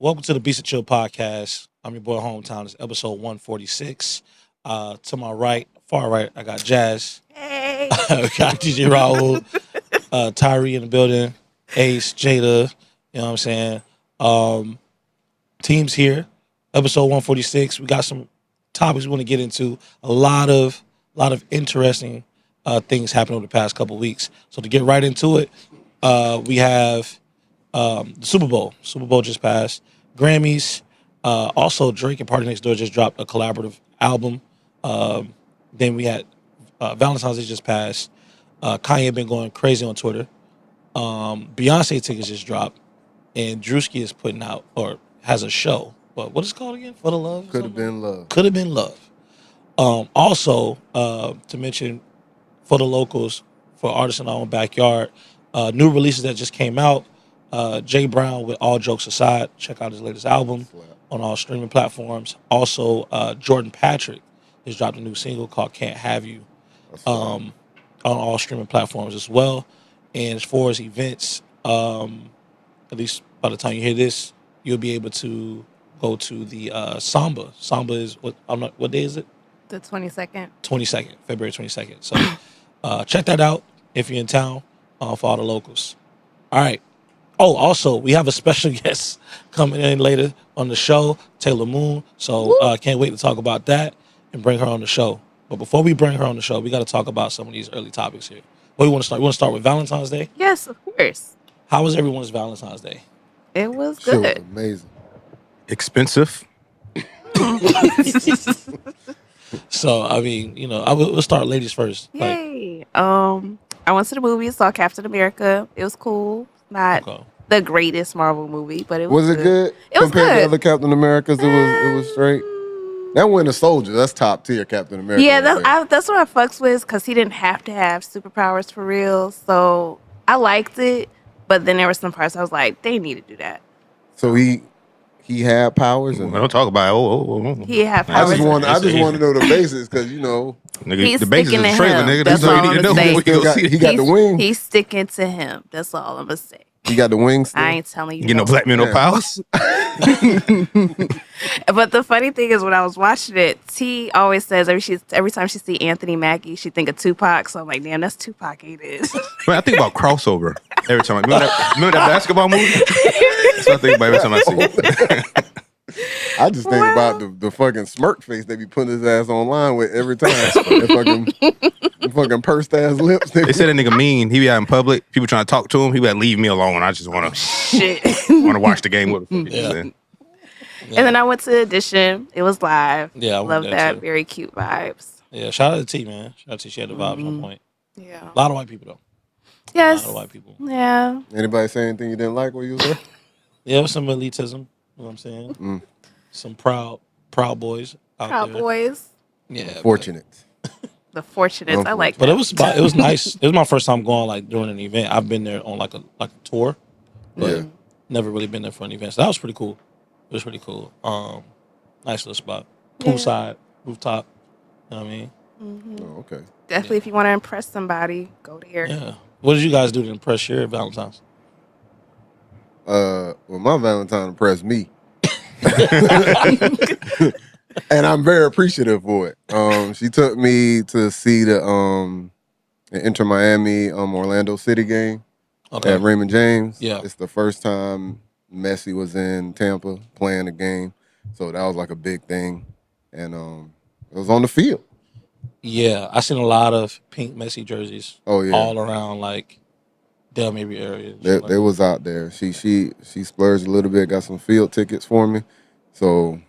Welcome to the Beatsnchill podcast. I'm your boy Hometown. It's episode 146. To my right, far right, I got Jazz. Hey. I got DJ Raul, Tyree in the building, Ace, Jada. You know what I'm saying? Teams here. Episode 146. We got some topics we want to get into. A lot of interesting things happened over the past couple weeks. So to get right into it, we have the Super Bowl. Super Bowl just passed. Grammys. Also, Drake and Party Next Door just dropped a collaborative album. Then we had Valentine's Day just passed. Kanye been going crazy on Twitter. Beyonce tickets just dropped. And Drewski is putting out, or has a show. But what is it called again? For the Love? Could have been love. Could have been love. Also, to mention for the locals, for artists in our own backyard, new releases that just came out. Jay Brown, with All Jokes Aside, check out his latest album on all streaming platforms. Also, Jordan Patrick has dropped a new single called Can't Have You on all streaming platforms as well. And as far as events, at least by the time you hear this, you'll be able to go to the Samba. Samba is, what day is it? The 22nd. 22nd, February 22nd. So check that out if you're in town for all the locals. All right. Oh, also, we have a special guest coming in later on the show, Taylor Moon. So can't wait to talk about that and bring her on the show. But before we bring her on the show, we got to talk about some of these early topics here. What do you want to start? You want to start with Valentine's Day? Yes, of course. How was everyone's Valentine's Day? It was Shit was good. amazing. Expensive. So, I mean, we'll start ladies first. Yay. I went to the movies, saw Captain America. It was cool. Not Okay. the greatest Marvel movie, but it was Was it good? It was Compared good. to other Captain Americas, it was straight. That Winter Soldier, that's top tier Captain America. Yeah, right there. that's what I fucks with, because he didn't have to have superpowers for real. So I liked it, but then there were some parts I was like, they need to do that. So he had powers. We And don't talk about it. He had I powers. just want That's to easy. know the basics because Nigga, He's the basis is sticking a to trailer, him. nigga. That's That's all all you need to I'm know saying. when we go see it. he got the wings. He's sticking to him. That's all I'm gonna say. He got the wings. I ain't telling you. You know, black men no Yeah. powers. But the funny thing is, when I was watching it, T always says every time she see Anthony Mackie, she think of Tupac. So I'm like, damn, that's Tupac, ain't it? Man, I think about crossover every time. Remember that basketball movie? That's what I think about every time I see it. I just think about the fucking smirk face they be putting his ass online with every time. the fucking pursed ass lips. They said that nigga mean. He be out in public. People trying to talk to him. He be like, leave me alone. I just want Shit. to watch the game with him. Yeah. And then I went to Audition. It was live. Yeah, I went love there that. too. Very cute vibes. Yeah, shout out to T, man. Shout out to T. She had the vibes on point. Yeah. A lot of white people, though. Yes. A lot of white people. Yeah. Anybody say anything you didn't like while you was there? Yeah, it was some elitism. You know what I'm saying? Some proud boys out Proud there. boys. Yeah. Fortunate. The Fortunates. I like But that. it was nice. It was my first time going like during an event. I've been there on like a tour, but Yeah. never really been there for an event. So that was pretty cool. It was pretty cool. Nice little spot. Poolside, rooftop. You know what I mean? Oh, okay. Definitely, if you want to impress somebody, go there. Yeah. What did you guys do to impress your Valentine's? Well, my Valentine impressed me. And I'm very appreciative for it. She took me to see the Inter Miami Orlando City game at Raymond James. Yeah. It's the first time Messi was in Tampa playing the game. So that was like a big thing. And it was on the field. Yeah, I seen a lot of pink Messi jerseys. Oh, yeah. All around like Del Mary area. They was out there. She splurged a little bit, got some field tickets for me. So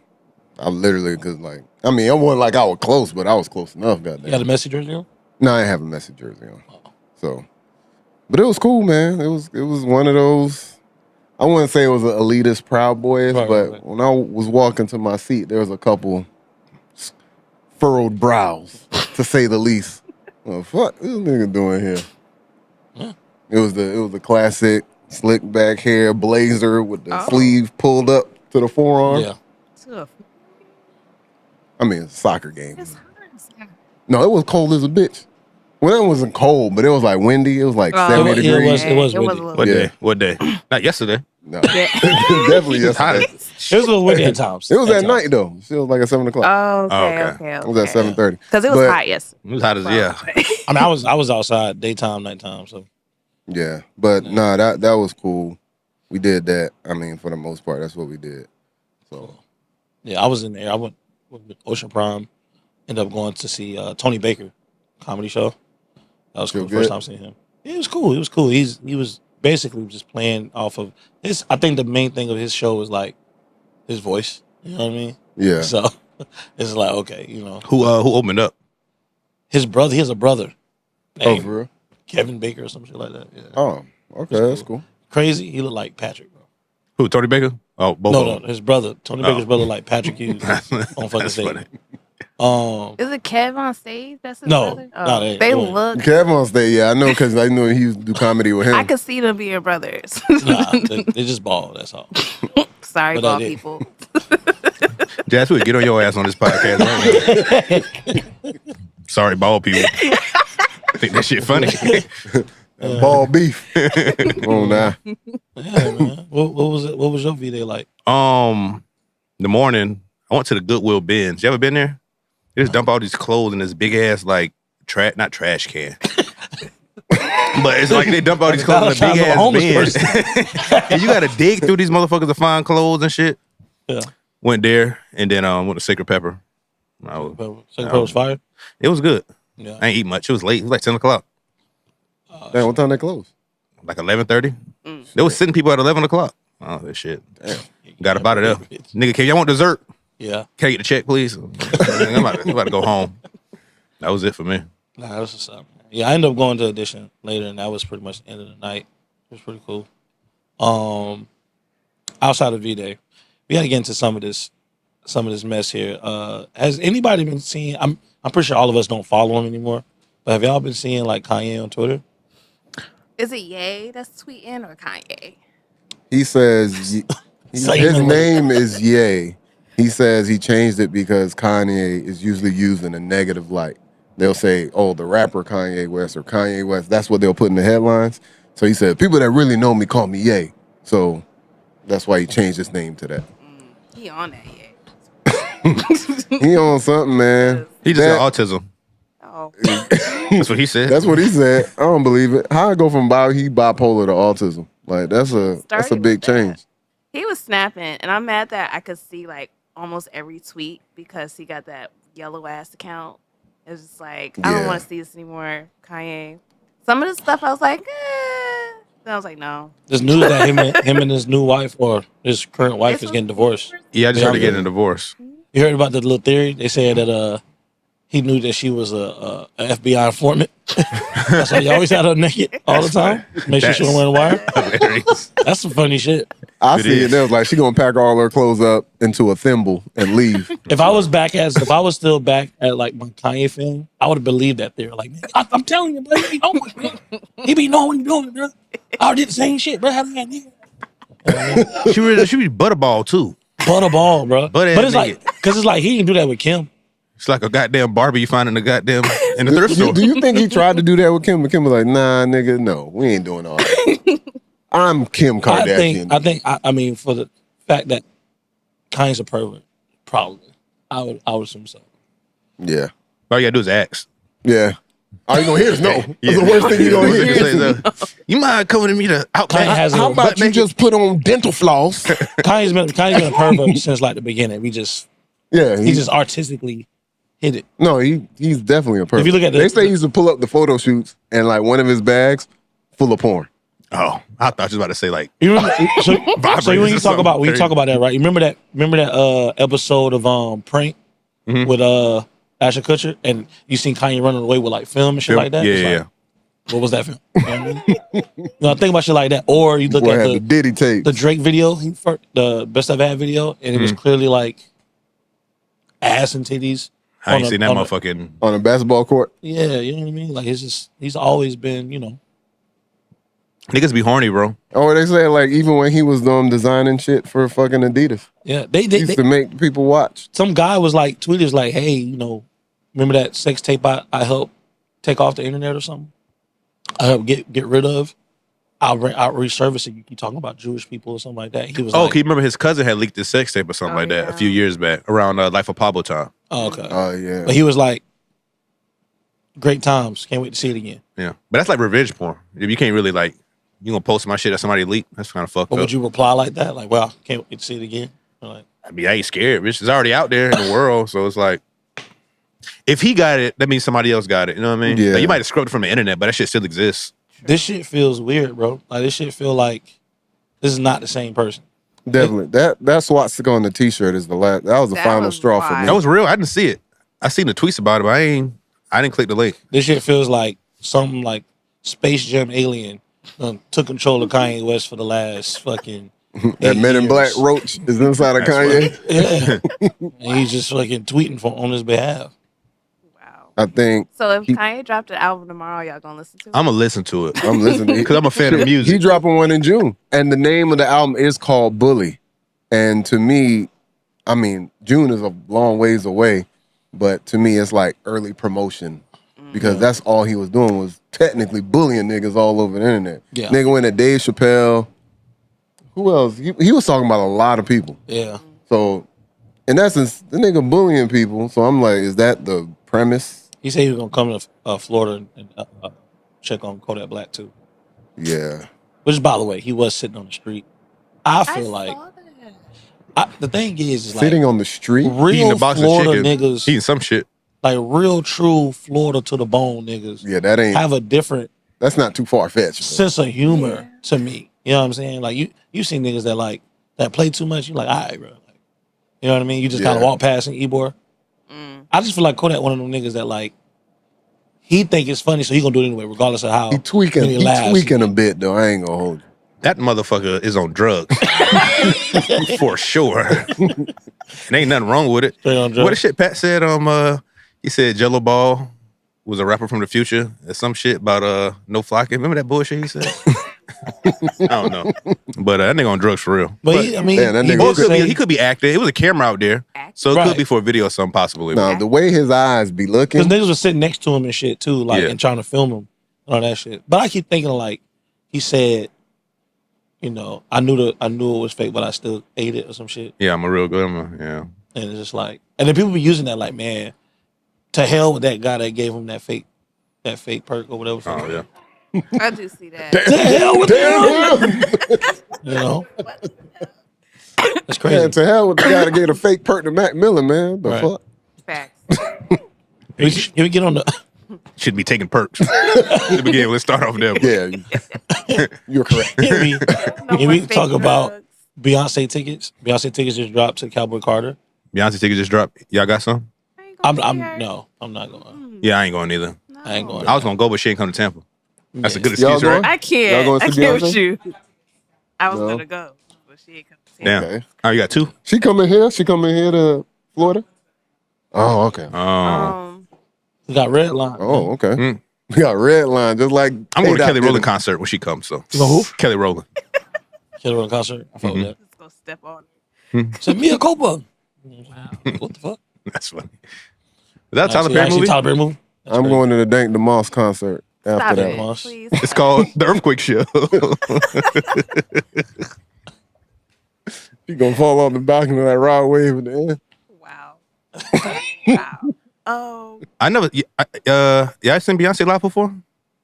I literally, cause like, I mean, it wasn't like I was close, but I was close enough. Goddamn. You got a Messi jersey on? No, I didn't have a Messi jersey on. So, but it was cool, man. It was one of those. I wouldn't say it was an elitist Proud Boys, but when I was walking to my seat, there was a couple furrowed brows, to say the least. Well, fuck, this nigga doing here? Yeah. It was the classic slick back hair blazer with the sleeve pulled up to the forearm. Yeah. Tough. I mean, it's a soccer game. It's hot. No, it was cold as a bitch. Well, it wasn't cold, but it was like windy. It was like 70 it degrees. was a windy. little What Yeah. day? What day? Not yesterday. No, definitely It's hot. yesterday. It was a little windy at times. It was at night though. It was like at 7 o'clock. Oh, okay, Okay. okay. It was at 7:30. Because it was hot, yes. It was hot as yeah. I mean, I was outside daytime, nighttime. So Yeah, but nah, that was cool. We did that. I mean, for the most part, that's what we did. So yeah, I was in there. I went with Ocean Prime. Ended up going to see Tony Baker comedy show. That was cool. Feel First good? time seeing him. It was cool. It was cool. He was basically just playing off of his. I think the main thing of his show was like his voice. You know what I mean? yeah. So it's like, okay, you know, Who opened up? his brother. He has a brother Oh, named for real? Kevin Baker or some shit like that. Yeah. Oh, okay, that's cool. Crazy. He looked like Patrick, bro. Who? Tony Baker? Oh, both of No, them. his brother. Tony Baker's brother, like Patrick Hughes on fucking That's stage. funny. Is it Kev on stage? That's his No, brother? no, they they ain't. look. Kevin on stage, yeah, I know because I knew he used to do comedy with him. I could see them being brothers. Nah, they just bald. That's all. Sorry, But bald I did. people. Jazz, we get on your ass on this podcast. Right? Sorry, bald people. I think that shit funny. Ball beef. Come on now. Yeah, man. What was it? What was your V-Day like? The morning, I went to the Goodwill bins. You ever been there? They just dump all these clothes in this big ass like not trash can. But it's like they dump all these clothes in a big ass bin. And you gotta dig through these motherfuckers to find clothes and shit. Yeah. Went there and then went to Sacred Pepper. Second Pepper was fire. It was good. Yeah. I ain't eat much. It was late. It was like 10 o'clock. Damn, what time they close? Like 11:30. They was sitting people at 11 o'clock. Oh, that shit. Got about it up. Nigga, can y'all want dessert? Yeah. Can I get the check, please? I'm about to go home. That was it for me. Nah, that was what's up. Yeah, I ended up going to Audition later, and that was pretty much the end of the night. It was pretty cool. Outside of V-Day, we got to get into some of this mess here. Has anybody been seeing? I'm pretty sure all of us don't follow him anymore. But have y'all been seeing like Kanye on Twitter? Is it Ye that's tweeting or Kanye? He says his name is Ye. He says he changed it because Kanye is usually used in a negative light. They'll say, oh, the rapper Kanye West or Kanye West. That's what they'll put in the headlines. So he said, people that really know me call me Ye. So that's why he changed his name to that. He on that Ye. He on something, man. He just got autism. Oh. That's what he said. That's what he said. I don't believe it. How I go from bipolar to autism? Like that's a big change. He was snapping, and I'm mad that I could see like almost every tweet because he got that yellow ass account. It was just like I don't want to see this anymore, Kanye. Some of the stuff I was like, Then I was like, no. There's news that him and his new wife or his current wife is getting divorced. Yeah, I just heard he getting a divorce. You heard about the little theory? They said that he knew that she was a FBI informant. That's why you always had her naked all the time. Make sure she wasn't wearing wire. Hilarious. That's some funny shit. I see it. They was like, she gonna pack all her clothes up into a thimble and leave. If I was still back at like my Kanye film, I would have believed that theory. Like, man, I'm telling you, bro, he be knowing what he doing, bro. I already did the same shit, bro. How do that nigga? She be butterball too. Butterball, bro. But it's like, cause it's like he didn't do that with Kim. It's like a goddamn Barbie you find in the thrift store. Do you think he tried to do that with Kim? But Kim was like, nah, nigga, no, we ain't doing all that. I'm Kim Kardashian. I mean, for the fact that Kanye's a pervert, probably. I would assume so. Yeah. All you gotta do is ask. Yeah. All you gonna hear is no. That's the worst thing you gonna hear. You mind coming to me to outback? How about you just put on dental floss? Kanye's been a pervert since like the beginning. He just artistically hit it. No, he's definitely a pervert. If you look at they say he used to pull up the photo shoots and like one of his bags full of porn. Oh, I thought you was about to say like you remember. So when you talk about that, right? You remember that episode of Prank with Ashton Kutcher, and you seen Kanye running away with like film and shit like that. Yeah. What was that film? You know what I mean? No, think about shit like that. Or you look at the Diddy tape, the Drake video, the Best I've Had video, and it was clearly like ass and titties. I ain't seen that motherfucking on a basketball court. Yeah, you know what I mean. Like he's always been, niggas be horny, bro. Oh, they say like even when he was designing shit for fucking Adidas. Yeah, they used to make people watch. Some guy was like tweeted like, hey, remember that sex tape I helped take off the internet or something? I helped get rid of. I'll resurface it. You keep talking about Jewish people or something like that. He was can you remember his cousin had leaked his sex tape or something like that a few years back around Life of Pablo time? Oh, okay. Oh, yeah. But he was like, great times. Can't wait to see it again. Yeah. But that's like revenge porn. If you can't really like, you gonna post my shit that somebody leaked, that's kind of fucked But up. would you reply like that? Like, well, can't wait to see it again? Or like, I mean, I ain't scared, bitch. It's already out there in the world. So it's like, if he got it, that means somebody else got it. You know what I mean? Yeah. Like, you might have scrubbed it from the internet, but that shit still exists. this shit feels weird, bro. Like, this shit feel like this is not the same person. Definitely. That swastika on the t-shirt is the last. That was the final straw for me. That was real. I didn't see it. I seen the tweets about it, but I didn't click the link. This shit feels like something like Space Jam alien took control of Kanye West for the last fucking that Men in years. Black roach is inside of Kanye. Yeah. And he's just fucking tweeting on his behalf. Wow. I think. So if Kanye dropped an album tomorrow, y'all gonna listen to it? I'm gonna listen to it. I'm listening because I'm a fan of music. He dropping one in June, and the name of the album is called Bully. And to me, I mean, June is a long ways away, but to me, it's like early promotion because that's all he was doing was technically bullying niggas all over the internet. Yeah. Nigga went at Dave Chappelle. Who else? He was talking about a lot of people. Yeah. So, in essence, the nigga bullying people. So I'm like, is that the premise? He said he was gonna come to Florida and check on Kodak Black too. Yeah. Which, by the way, he was sitting on the street. I feel like the thing is Sitting like, on the street, Eating real a box Florida of chicken, niggas, eating some shit. like real true Florida to the bone niggas. Yeah, that ain't. Have a different. That's not too far fetched. Sense of humor to me. You know what I'm saying? Like you see niggas that play too much. You like, all right, bro. Like, you know what I mean? You just kind of walk past and Ebor. I just feel like Kodak one of them niggas that like he think it's funny, so he gonna do it anyway, regardless of how He tweaking a bit though. I ain't gonna hold you. That motherfucker is on drugs. For sure. And ain't nothing wrong with it. What the shit Pat said, he said Jello Ball was a rapper from the future. There's some shit about no flocking. Remember that bullshit he said? I don't know. But that nigga on drugs for real. But he could be acting. It was a camera out there. So it could be for a video or something possibly. No, the way his eyes be looking. Because niggas was sitting next to him and shit too, like and trying to film him and all that shit. But I keep thinking like he said, you know, I knew it was fake, but I still ate it or some shit. Yeah, I'm a real good one. Yeah. And it's just like, and then people be using that like, man, to hell with that guy that gave him that fake perk or whatever. Oh yeah. I do see that. To hell with him. You know, that's crazy. Man, to hell with the guy that gave a fake perk to Mac Miller, man. The fuck? Facts. Can we get on the? Should be taking perks. In the beginning, let's start off there. Yeah, you're correct. Can we talk about Beyonce tickets? Beyonce tickets just dropped to Cowboy Carter. Beyonce tickets just dropped. Y'all got some? I'm not going. Yeah, I ain't going either. No. I ain't going. I was gonna go, but she ain't come to Tampa. That's a good Y'all excuse, right? going? I can't. Y'all going I to see can't Beyonce? with you. I was No. gonna go, but she ain't come. Damn. Okay. Oh, you got two? She coming here? She coming here to Florida? Oh, okay. We got Red Line. Oh, okay. We got Red Line, just like I'm going to Kelly K-Dot Rowland did. concert when she comes. So You know who? Kelly Rowland. Kelly Rowland concert. I fuck with that. Just gonna step on. Said Mia Copa. Wow. What the fuck? That's funny. Is that a Tyler Perry Actually, movie? Tyler Perry movie. That's I'm crazy. going to the Dank DeMoss concert after Stop that it, one. please. It's called The Earthquake Show. She gonna fall off the balcony of that rod wave at the end. Wow. Wow. Oh. I never. Y'all seen Beyonce live before?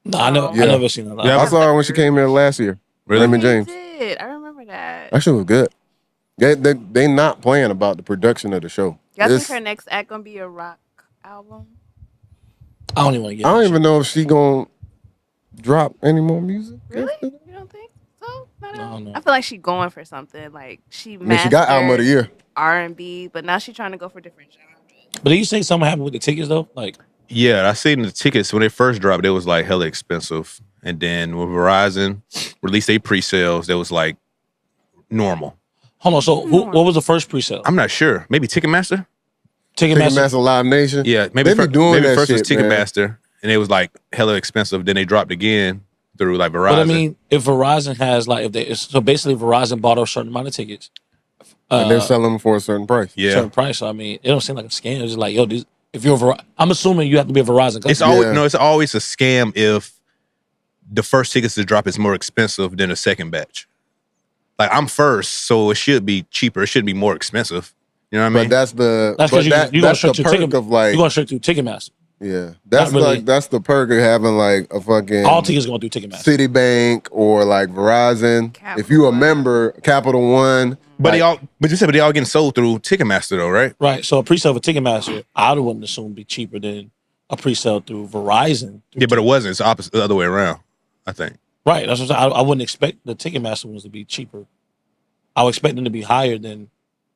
No, I Yeah. never seen that. Yeah, I saw her when she came here last year. Really? Raymond James. I did. I remember that. That shit was good. They not playing about the production of the show. Y'all It's- think her next act gonna be a rock album? I don't even want to get. I don't that even know if she gonna drop any more music. Really? You don't think so? Not at all? No. I feel like she going for something. Like she I mean, she got album of the year. R&B, but now she's trying to go for different genres. shit. But did you say something happened with the tickets though? Like, Yeah, I seen the tickets when they first dropped. They was like hella expensive, and then when Verizon released their pre-sales, that was like normal. hold on. So what was the first pre-sale? I'm not sure. Maybe Ticketmaster. Ticketmaster. Live Nation. Yeah, maybe They be doing maybe that first was shit, man. Ticketmaster, and it was like hella expensive. Then they dropped again through like Verizon. But I mean, if Verizon has like, so basically Verizon bought a certain amount of tickets, And they're selling them for a certain price. yeah, certain price. So, I mean, it don't seem like a scam. It's just like, yo, if you're I'm assuming you have to be a Verizon customer. it's always no, it's always a scam if the first tickets to drop is more expensive than the second batch. Like I'm first, so it should be cheaper. It shouldn't be more expensive. You know what I mean? But that's the that's the perk of like you're going straight through Ticketmaster. Yeah, that's really. like that's the perk of having like a fucking All tickets going through Ticketmaster. Citibank or like Verizon. Capital if you a One. member, Capital One. But like, they all getting sold through Ticketmaster though, right? Right. So a pre-sale for Ticketmaster, I wouldn't assume be cheaper than a pre-sale through Verizon. Yeah, but it wasn't. It's the opposite, the other way around. I think. Right. That's what I'm saying. I wouldn't expect the Ticketmaster ones to be cheaper. I would expect them to be higher than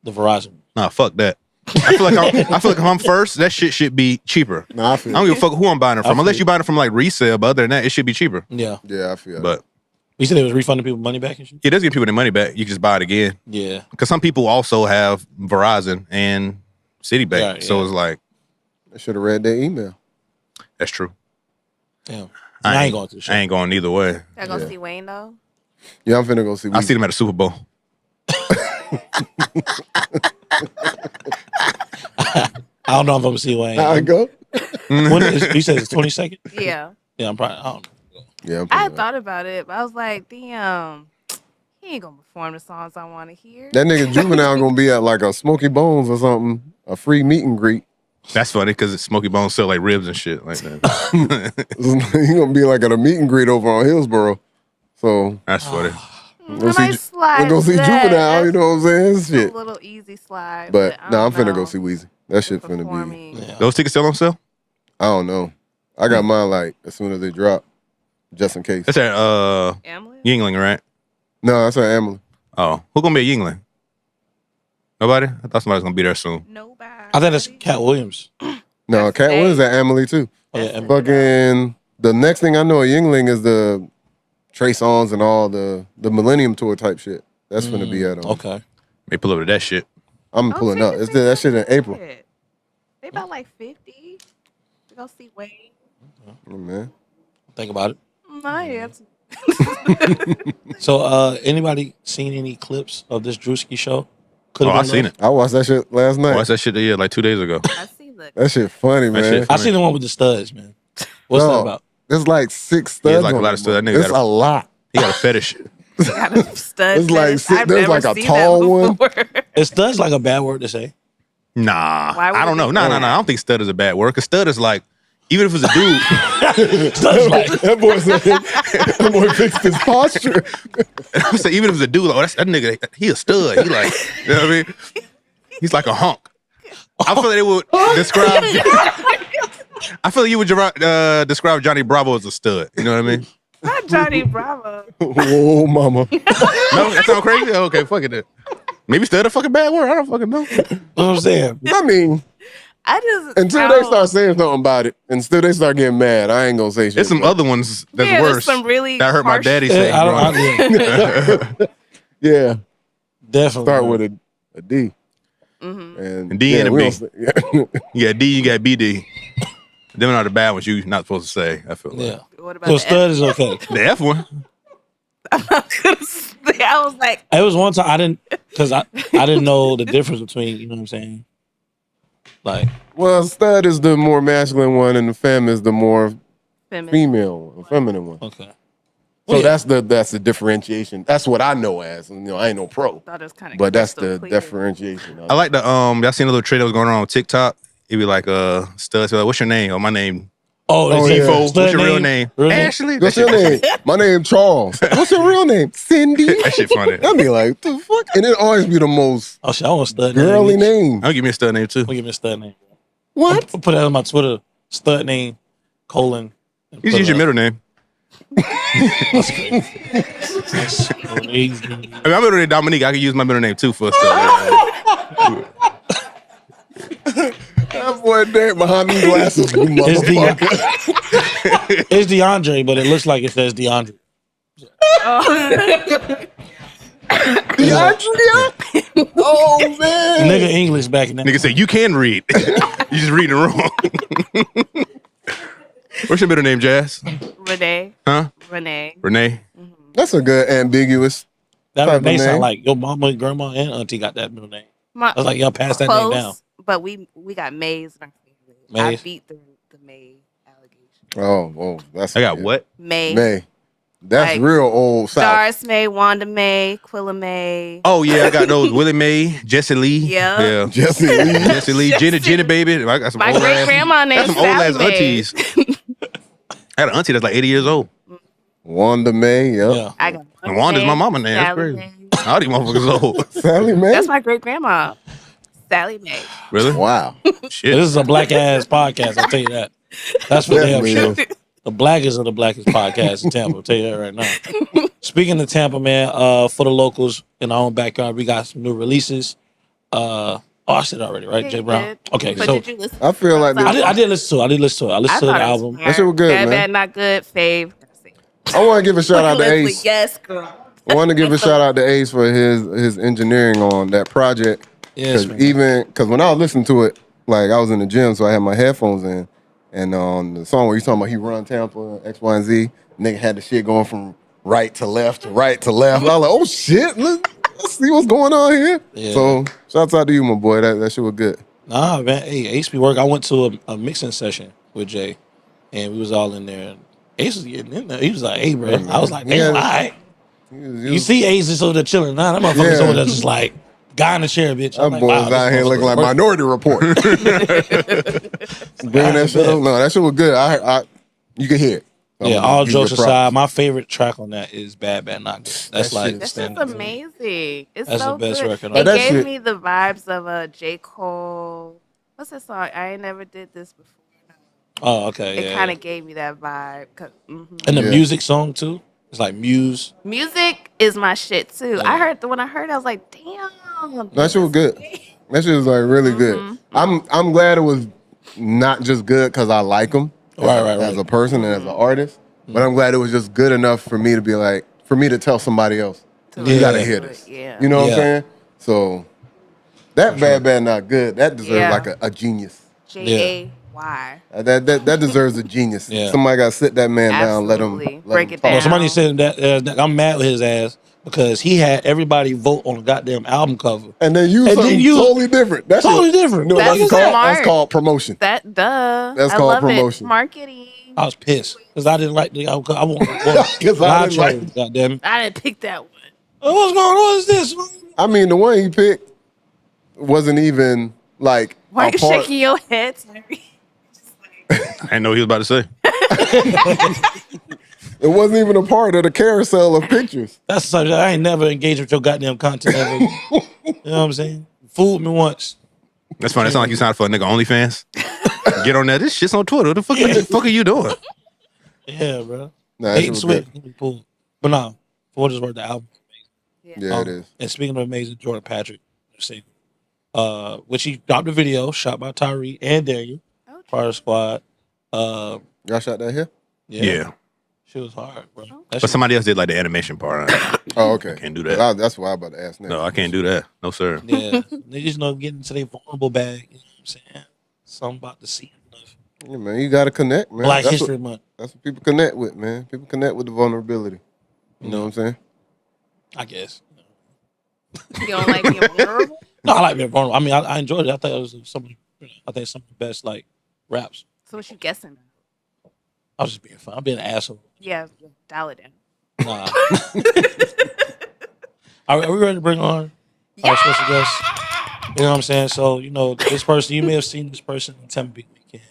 the Verizon. Nah, fuck that. I feel like if I'm first, that shit should be cheaper. Nah, I feel I don't give a fuck who I'm buying it from, I unless feel you buying it from like resale. But other than that, it should be cheaper. Yeah. Yeah, I feel. But You said they was refunding people money back and shit? it does give people their money back. You can just buy it again. Yeah. Because some people also have Verizon and Citibank. Right, so yeah. it's like, I should have read their email. that's true. Damn. I ain't going to the show. I ain't going either way. Y'all gonna Yeah. see Wayne though? Yeah, I'm finna go see. I see them at the Super Bowl. I don't know if I'm going to see Wayne. How I go? When you said it's 22nd? Yeah. Yeah, I'm probably, I don't know. Yeah, I had thought about it, but I was like, damn, he ain't gonna perform the songs I want to hear. that nigga Juvenile gonna be at like a Smoky Bones or something, a free meet and greet. That's funny because Smoky Bones sell like ribs and shit like that. He gonna be like at a meet and greet over on Hillsboro. So That's funny. go see, slide. go see that. Juvenile. You know what I'm saying? That's Shit. a little easy slide. But I no, I'm don't finna go know. see Weezy. That shit finna be. Performing. Yeah. Those tickets still on sale? I don't know. I got mine like as soon as they drop, just in case. That's at Emily? Yingling, right? No, that's at Emily. Oh, who gonna be at Yingling? Nobody? I thought somebody's gonna be there soon. Nobody. I think that's Cat Williams. No, That's Cat fake. Williams at Emily too. Oh, yeah, That's Emily. Fucking the next thing I know at Yingling is the Trey Songz and all the Millennium Tour type shit. That's finna be at Okay. They pull up to that shit. I'm Oh, pulling up. tickets It's that shit in ain't April. bad. They about like 50. We gonna see Wayne. Oh, man. Think about it. I have to. So, anybody seen any clips of this Drewski show? Oh, I seen it. I watched that shit last night. Watched that shit like 2 days ago. I see the. That shit funny, man. shit I seen the one with the studs, man. What's that No. about? There's like 6 studs. Yeah, it's like a on lot that of studs. That nigga motherfucker. It's got a lot. He got a fetish. Got a stud It's like fetish. I've there's never like a seen tall that one. before. Is studs like a bad word to say? Nah, Why would I don't it know. be No. bad? I don't think stud is a bad word. Cause stud is like, even if it's a dude, that boy said, that boy fixed his posture. I would say even if it's a dude, like, oh, that's that nigga, he a stud. He like, you know what I mean? He's like a hunk. I feel like they would describe. I feel like you would describe Johnny Bravo as a stud. You know what I mean? Not Johnny Bravo. Oh, mama. No, that sound crazy. Okay, fuck it then. Maybe stud a fucking bad word. I don't fucking know. You know what I'm saying? I mean, I just until they start saying something about it, and still they start getting mad, I ain't gonna say shit. There's some but- other ones that's there's worse. some really That hurt my harsh- daddy Yeah, saying. Yeah, Definitely. start with a D. Mhm. And A D and a we B. don't say- yeah. You got D, you got BD. Them are the bad ones you're not supposed to say. I feel like. Yeah. What about So the stud is okay. The F one. I'm not gonna say. I was like, It was one time I didn't, because I didn't know the difference between, you know what I'm saying? Like, Well, stud is the more masculine one, and the femme is the more feminine. female one, feminine one. okay. So Well, yeah. that's the differentiation. That's what I know as. You know, I ain't no pro, Thought it was kind of. but that's the differentiation. I like the y'all seen a little trade that was going on TikTok. It'd be like studs. Like, what's your name? Oh, my name. Oh, Oh, it's yeah. Tifo. stud What's your real name? Real name? Ashley. What's That your shit- name? My name Charles. What's your real name? Cindy. That shit funny. I'd be like, the fuck? And it always be the most Oh, shit, I want a stud girly name. name. I'll give me a stud name too. I'll give me a stud name. What? I'll put that on my Twitter. Stud name, colon. and You put use your it middle name. That's crazy. That's crazy. I mean, my middle name Dominique. I can use my middle name too for a stud. That boy dead behind these glasses, you It's motherfucker. It's DeAndre, but it looks like it says DeAndre. DeAndrea? Oh, man. Nigga English back in that. Nigga say you can read. You just reading it wrong. What's your middle name, Jazz? Renee. Huh? Renee. Renee. That's a good ambiguous. That type of may sound name. like your mama, grandma, and auntie got that middle name. My, I was like, y'all pass that close, name down. but we got Mays in our family. I Mays? beat the May allegation. Oh, that's I got good. what? May. May. That's Like, real old South. Doris May, Wanda May, Quilla May. Oh yeah, I got those. Willie Mae, Jesse Lee. Yeah. Jesse Lee. Jesse Lee, Jenny baby. I got some My old great ass. grandma Got named some old Sally ass Mae. aunties. I had an auntie that's like 80 years old. Wanda May. Yep. Yeah. I got And Wanda's my mama name. That's Sally crazy. Mae. All these motherfuckers old. Sally Mae. That's my great grandma, Sally Mae. Really? Wow. Shit. This is a black ass podcast. I'll tell you that. That's for damn Definitely sure. is. The blackest of the blackest podcast in Tampa. I'll tell you that right now. Speaking of Tampa, man, for the locals in our own backyard, we got some new releases. I said already, right? Yeah, Jay you Brown. did. Okay, But so did you listen? I feel like I did listen to it. I listened to I the thought it was album. fire. That shit was good, Bad, man. Bad, not good. Fave. I want to give a shout out to Ace. Yes, girl. I want to give a shout out to Ace for his engineering on that project. Yes, Because when I was listening to it, like I was in the gym, so I had my headphones in, and on the song where he's talking about he run Tampa X, Y, and Z, nigga had the shit going from right to left to right to left. And I was like, oh shit, let's see what's going on here. Yeah. So shouts out to you, my boy. That shit was good. Nah, man. Hey, Ace be work. I went to a mixing session with Jay, and we was all in there. And Ace was getting in there. He was like, "Hey, bro." Yeah, I was like, man. "Damn, Yeah. all right." He You was- see Ace is over there chilling. Nah, that motherfucker's Yeah. over there just like guy in the chair, bitch. That I'm like, boy wow, was this out here looking like motherfucker Minority Report. Bringing that shit up. No, that shit was good. I you can hear it. Yeah, I'm all gonna give you jokes props. aside, my favorite track on that is Bad Bad Not Good. That's That like shit- This is standard. amazing. It's That's so the best good. record on It that gave shit. me the vibes of a J. Cole. What's that song? I ain't never did this before. Oh, okay. It Yeah. kind of gave me that vibe. And the Yeah. music song too. It's like Muse. Music is my shit too. Yeah. When I heard it, I was like, damn. That shit was good. That shit was like really good. I'm glad it was not just good because I like him as a person and as an artist, but I'm glad it was just good enough for me to be like, for me to tell somebody else, you Yeah. gotta hear this. Yeah. You know what Yeah. I'm saying? So that Bad Bad Not Good, that deserves Yeah. like a genius. JAY. That deserves a genius. Yeah. Somebody got to sit that man down, let Absolutely. him Break it talk. down. Well, somebody said that I'm mad with his ass because he had everybody vote on a goddamn album cover. And then use And something then use- totally different. That's Totally different. You know what That's that's called? smart. That's called promotion. That That's I called love promotion. It. Marketing. I was pissed because I didn't like the album. I want Because I didn't like it. goddamn it. I didn't pick that one. What's going on? What is this? I mean, the one he picked wasn't even like Why a you part. shaking your head, Tyree? I didn't know what he was about to say. It wasn't even a part of the carousel of pictures. That's the subject. I ain't never engaged with your goddamn content ever. You know what I'm saying? Fooled me once. That's funny. It sounds like you signed for a nigga OnlyFans. Get on that. This shit's on Twitter. What the fuck are you doing? Yeah, bro. Nah, that Hate shit and was Swift. good. He pulled. But nah, for what it's worth, the album. Yeah, it is. And speaking of amazing, Jordan Patrick, which he dropped a video shot by Tyree and Derrick, part of the squad. Y'all shot that here? Yeah. She was hard, bro. But somebody else did like the animation part. Oh, okay. Can't do that. That's why I'm about to ask next. No, I can't do that. No, sir. Yeah, they just know getting into their vulnerable bag. You know what I'm saying? Something about the scene of Yeah, man, you got to connect, man. Black That's History Month. That's what people connect with, man. People connect with the vulnerability. You know what I'm saying? I guess. You don't like being vulnerable? No, I like being vulnerable. I mean, I enjoyed it. I thought it was some of the best like raps. So what you guessing? I was just being fun. I'm being an asshole. Yeah, dial it down. Nah. Are we ready to bring on our special guest? You know what I'm saying? So, you know, this person, you may have seen this person on Tampa Beat Weekend.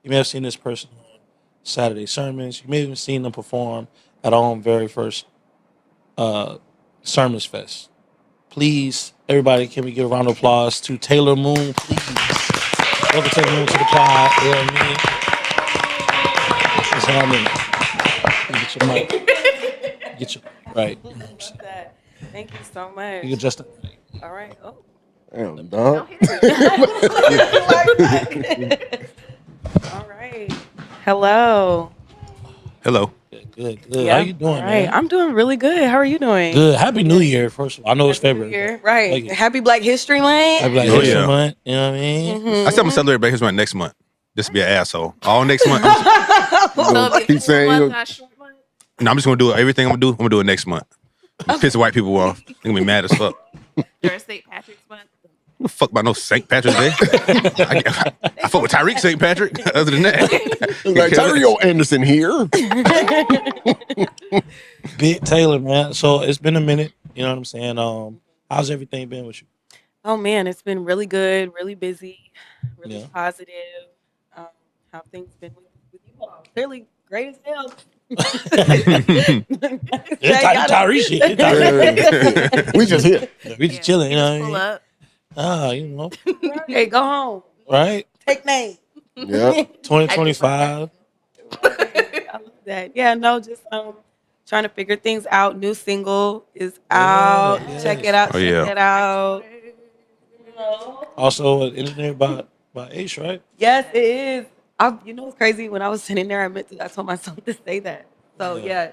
You may have seen this person on Saturday Sermons. You may have even seen them perform at our own very first Sermons Fest. Please, everybody, can we give a round of applause to Taylor Moon, please? Welcome Taylor Moon to the pod. You know what I mean? That's how I mean. Get your mic. Get your right. You know what I'm saying? Thank you so much. You can just All right. Oh. Damn, dog. All right. Hello. Hello. good. How you doing, All right. man? I'm doing really good. How are you doing? Good. Happy New Year, first of all. I know it's Happy New February. Year. Thank Right. you. Happy Black History Month. Happy Black Oh, History yeah. Month. You know what I mean? I said I'm gonna celebrate Black History Month next month. Just to be an asshole. All next month. Keep saying you. No, I'm just gonna do it. Everything I'm gonna do it next month. Piss the white people off. They're gonna be mad as fuck. During St. Patrick's Month. Who the fuck about no St. Patrick's Day? I fuck with Tyreek St. Patrick. Other than that, Like Tyree Anderson here. Big Taylor, man. So it's been a minute. You know what I'm saying? How's everything been with you? Oh man, it's been really good, really busy, really Yeah. positive. Um, how things been with you all? Clearly great as hell. It's Tyree shit. We just here. We just chilling, you know Pull what up. I mean? You know, Hey, go home. right? Take name. Yeah. 2025. I love that. Yeah, no, just trying to figure things out. New single is Yeah, out. yes. Check it out. Oh, Check yeah. it out. Also engineered by Ace, right? Yes, it is. You know what's crazy? When I was sitting there, I told myself to say that. So yeah.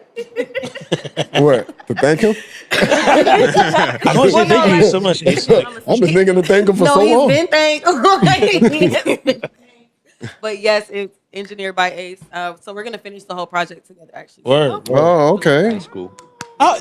What? To thank him? I want you to thank you so much, Ace. Like, I've been thinking to thank him for No, so he's long. been thanked. But yes, it's engineered by Ace. So we're gonna finish the whole project together. Actually, word. Oh, okay. That's cool. How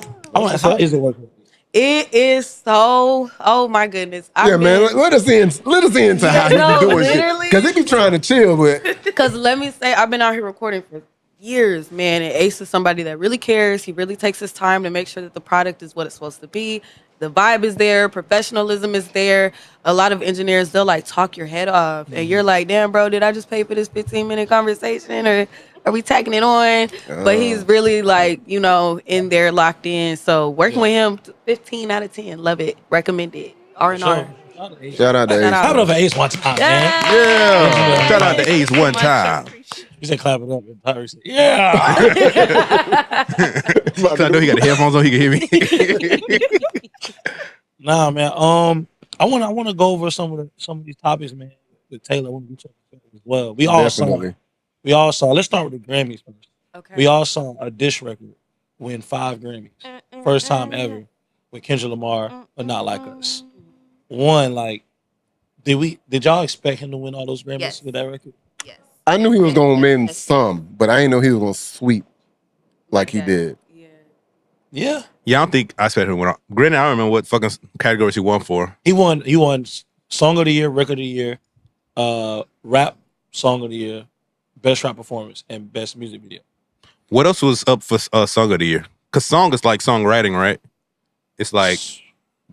is it working? it is so. Oh my goodness. Yeah, man. Let us in. Let us into how he no, be doing literally. shit. Because he be trying to chill, but Because let me say, I've been out here recording for years, man. And Ace is somebody that really cares. He really takes his time to make sure that the product is what it's supposed to be. The vibe is there. Professionalism is there. A lot of engineers, they'll like talk your head off. And you're like, damn, bro, did I just pay for this 15-minute conversation? Or are we tagging it on? But he's really like, you know, in there locked in. So working with him, 15 out of 10. Love it. Recommend it. R&R. shout out to Ace. Clap it up for Ace one time, man. Yeah. Shout out to Ace one time. You said clap it up, and Tyree said, "Yeah." Cause I know he got the headphones on. He can hear me. Nah, man. I want to go over some of these topics, man. With Taylor, I want to do as well. We all saw. Let's start with the Grammys first. Okay. We all saw a diss record win 5 Grammys, first time ever, with Kendrick Lamar, but Not Like Us. One, like, did y'all expect him to win all those Grammys Yes. with that record? Yes. I knew he was going to win some, but I didn't know he was going to sweep like he did. Yeah. Yeah, Yeah, I don't think I expect him to win. Granted, I don't remember what fucking categories he won for. he won Song of the Year, Record of the Year, Rap Song of the Year, Best Rap Performance, and Best Music Video. What else was up for Song of the Year? Because song is like songwriting, right? It's like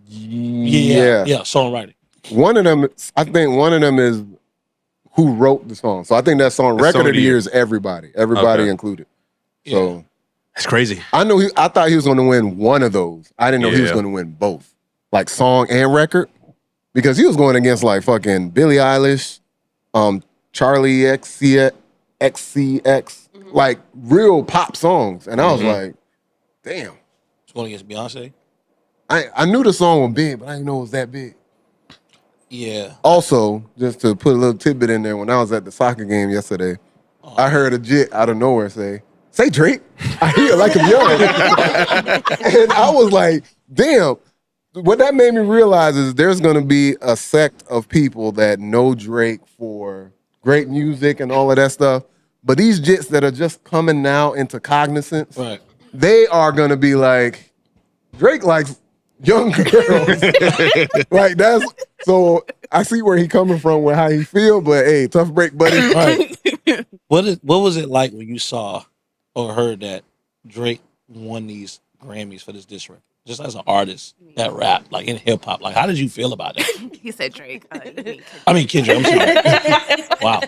Yeah, songwriting. One of them, I think one of them is who wrote the song. So I think that song, Record of the Year, is everybody included. So that's crazy. I thought he was going to win one of those. I didn't know he was going to win both, like song and record, because he was going against like fucking Billie Eilish, Charlie XCX, like real pop songs, and I was like, damn. It's going against Beyonce. I knew the song was big, but I didn't know it was that big. Yeah. Also, just to put a little tidbit in there, when I was at the soccer game yesterday, I heard a jit out of nowhere say Drake. I hear it like I'm yelling. And I was like, damn. What that made me realize is there's going to be a sect of people that know Drake for great music and all of that stuff. But these jits that are just coming now into cognizance, Right. they are going to be like, Drake likes young girls. Like that's so I see where he coming from with how he feel, but hey, tough break, buddy. Right. What was it like when you saw or heard that Drake won these Grammys for this diss record? Just as an artist that rap, like in hip hop, like how did you feel about it? He said Drake. I mean Kendrick. I'm sorry. Wow.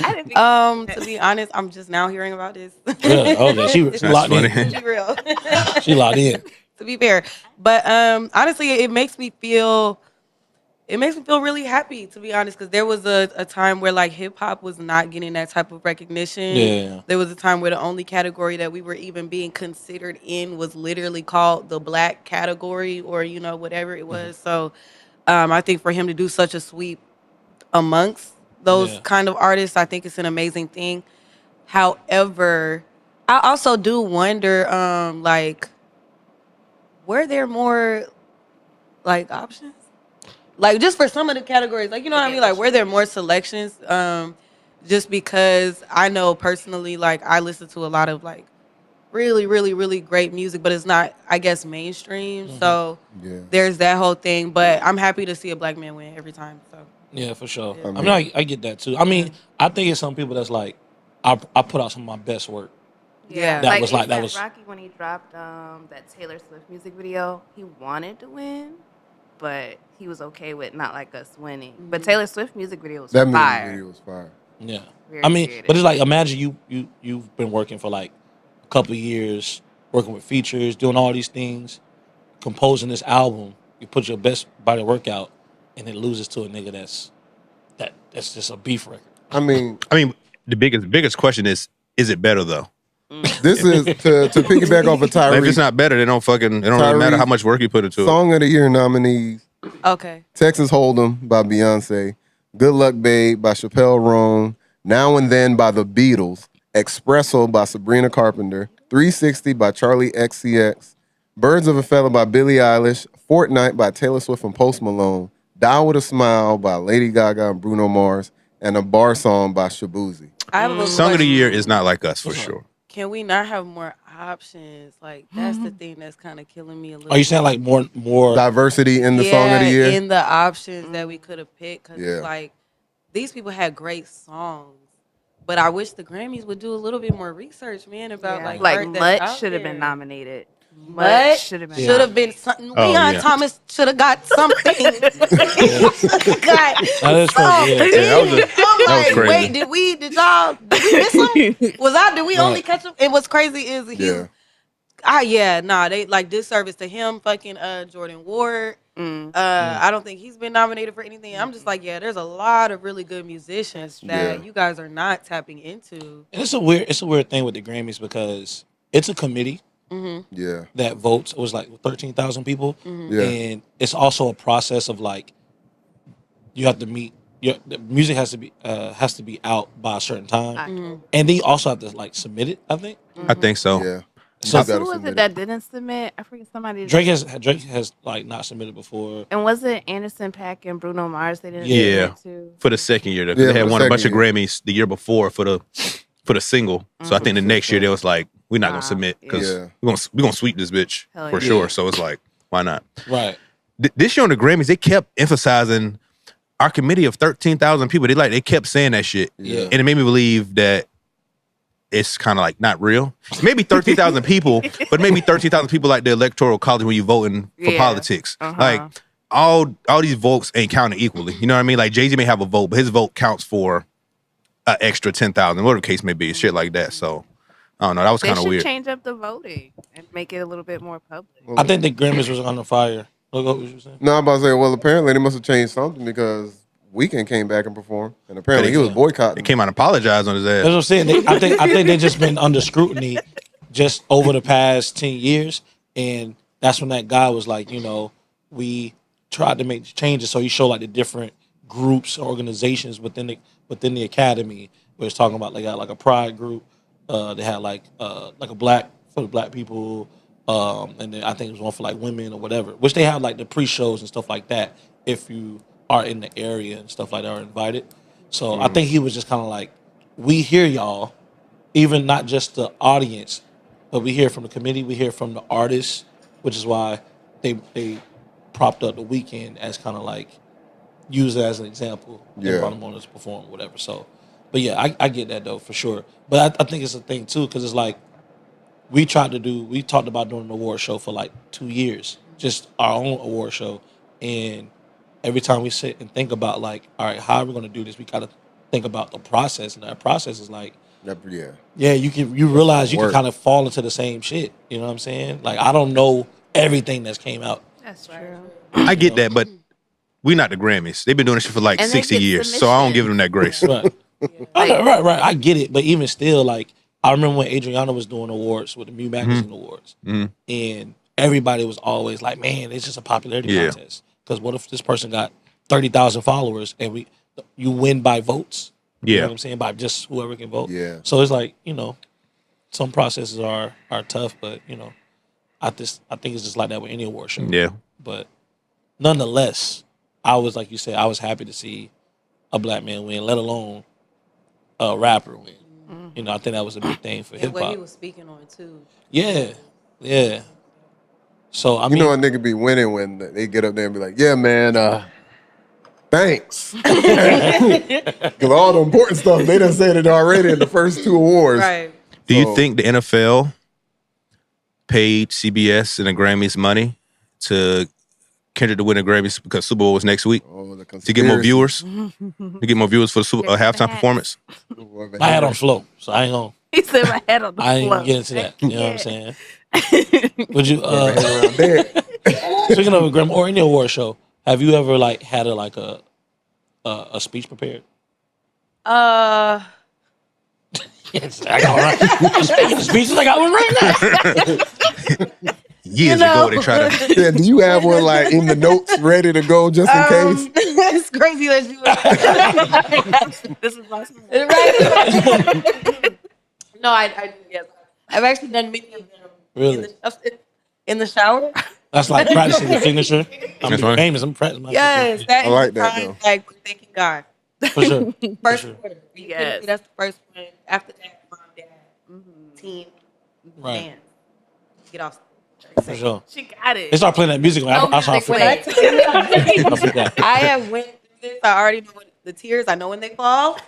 I didn't think To be honest, I'm just now hearing about this. Yeah, okay. She locked funny. in. Be real. She locked in. To be fair, but honestly, it makes me feel really happy, to be honest, because there was a time where like hip hop was not getting that type of recognition. Yeah. There was a time where the only category that we were even being considered in was literally called the black category, or you know whatever it was. So I think for him to do such a sweep amongst those kind of artists, I think it's an amazing thing. However, I also do wonder, like, were there more like options? Like just for some of the categories, like, you know what I mean? Like, were there more selections? Just because I know personally, like, I listen to a lot of like really, really, really great music, but it's not, I guess, mainstream. So there's that whole thing. But I'm happy to see a black man win every time. So Yeah, for sure. Yeah. I mean, I get that too. I mean, I think it's some people that's like, I put out some of my best work. Yeah. That was like that ASAP was. Rocky when he dropped that Taylor Swift music video. He wanted to win, but he was okay with not like us winning. But Taylor Swift music video was That music fire. video was fire. Yeah. Very I mean, creative. but it's like imagine you've been working for like a couple of years, working with features, doing all these things, composing this album. You put your best body work out, and it loses to a nigga that's just a beef record. I mean, the biggest question is it better though? this is to piggyback off of Tyree. Like, if it's not better, it don't really matter how much work you put into it. Song of the Year nominees: Okay. Texas Hold'em by Beyonce, Good Luck Babe by Chappelle Roan, Now and Then by The Beatles, Espresso by Sabrina Carpenter, 360 by Charlie XCX, Birds of a Feather by Billie Eilish, Fortnite by Taylor Swift and Post Malone, Die With a Smile by Lady Gaga and Bruno Mars, and A Bar Song by Shabuzi. I have a little Song of the question. Year is not like us for sure. Can we not have more options? Like that's the thing that's kind of killing me a little. Are you saying like more? Diversity in the Song of the Year? in the options that we could have picked? Because Yeah. it's like these people had great songs, but I wish the Grammys would do a little bit more research, man, about Yeah. like art that's Much out should have there. been nominated. Much should have been. should have been something. Oh, Leon yeah. Thomas should have got something. He should have got That is crazy, something. yeah. That was I'm like, crazy. wait, did we miss him? Did we only catch him? And what's crazy is they like disservice to him, fucking Jordan Ward. I don't think he's been nominated for anything. I'm just like, there's a lot of really good musicians that you guys are not tapping into. And it's a weird thing with the Grammys because it's a committee Yeah. that votes. It was like 13,000 people, Yeah. and it's also a process of like you have to meet. The music has to be out by a certain time, and then you also have to like submit it. I think I think so. Yeah. So You gotta Who was submit it that didn't submit? I forget somebody. Drake has like not submitted before. And was it Anderson .Paak and Bruno Mars? They didn't Yeah. submit too. For the second year, Yeah, they for had the won a bunch of second year. Grammys the year before for the single. So I think the next year they was like, we're not gonna submit because Yeah. we're gonna sweep this bitch Hell for yeah. sure. So it's like, why not? Right. This year on the Grammys, they kept emphasizing our committee of 13,000 people. They kept saying that shit, Yeah. and it made me believe that it's kind of like not real. Maybe 13,000 people, but maybe 13,000 people like the electoral college when you voting for Yeah. politics. Uh-huh. Like all these votes ain't counted equally. You know what I mean? Like Jay-Z may have a vote, but his vote counts for an extra 10,000, whatever the case may be, shit like that. So I don't know. That was They kind of should weird. change up the voting and make it a little bit more public. I think the Grammys was under fire. What was you saying? No, I'm about to say, well, apparently they must have changed something because Weeknd came back and performed, and apparently he was They boycotting. came out and apologized on his That's what ass. I'm saying. I think they just been under scrutiny just over the past 10 years, and that's when that guy was like, we tried to make changes so he showed like the different groups, organizations within the academy. Where it's talking about they got like a pride group, they had like a black for the black people, and then I think it was one for like women or whatever. Which they have like the pre-shows and stuff like that. If you are in the area and stuff like that, are invited. So I think he was just kind of like, we hear y'all, even not just the audience, but we hear from the committee, we hear from the artists, which is why they propped up the Weeknd as kind of like use it as an example and Yeah. brought him on to perform or whatever. So, but yeah, I get that though for sure. But I think it's a thing too because it's like we talked about doing an award show for like 2 years, just our own award show, and every time we sit and think about like, all right, how are we going to do this? We got to think about the process, and that process is like, Yeah. you realize you can work. kind of fall into the same shit. You know what I'm saying? Like I don't know everything that's came out. That's true. I get that, but we not the Grammys. They've been doing this shit for like And they 60 get years, so I don't give them that grace. Right. Right. I get it, but even still, like I remember when Adriana was doing awards with the Mu Magazine Awards, and everybody was always like, "Man, it's just a popularity Yeah. contest." Because what if this person got 30,000 followers and you win by votes? You know Yeah. what I'm saying? By just whoever can vote. Yeah. So it's like, some processes are tough, but I think it's just like that with any award show. Yeah. But nonetheless, I was like you said, I was happy to see a black man win, let alone a rapper win. I think that was a big thing for And hip what he hop. was speaking on too. Yeah. So I You mean, know a nigga be winning when they get up there and be like, yeah, man, thanks. Because all the important stuff, they done said it already in the first two awards. Right. Do you think the NFL paid CBS and the Grammys money to Kendrick to win the Grammys because Super Bowl was next week to get more viewers? To get more viewers for the halftime performance? I had on flow, so I ain't gonna. He said my head on the I ain't floor. gonna get into that. You know what I'm saying? Would you? Speaking of a Grammy or any award show, have you ever like had a speech prepared? Yes, I got one right. Speaking of speeches, I got one right now. Years ago, they tried to. Yeah, do you have one like in the notes ready to go just in case? It's crazy that you. This is my song. Right? No, I yes. I've actually done many of them. Really? In the shower. That's like practicing the signature. I'm That's right. famous. I'm practicing my Yes, signature. that I is like the that, time, though. like thanking God. For sure. First sure. quarter. Yes. That's the first one. After that, mom, dad, team, Right. dance. Get off. For sure. She got it. They start playing that music. I Music, forgot. wait. I forgot. I have went through this. I already know the tears. I know when they fall.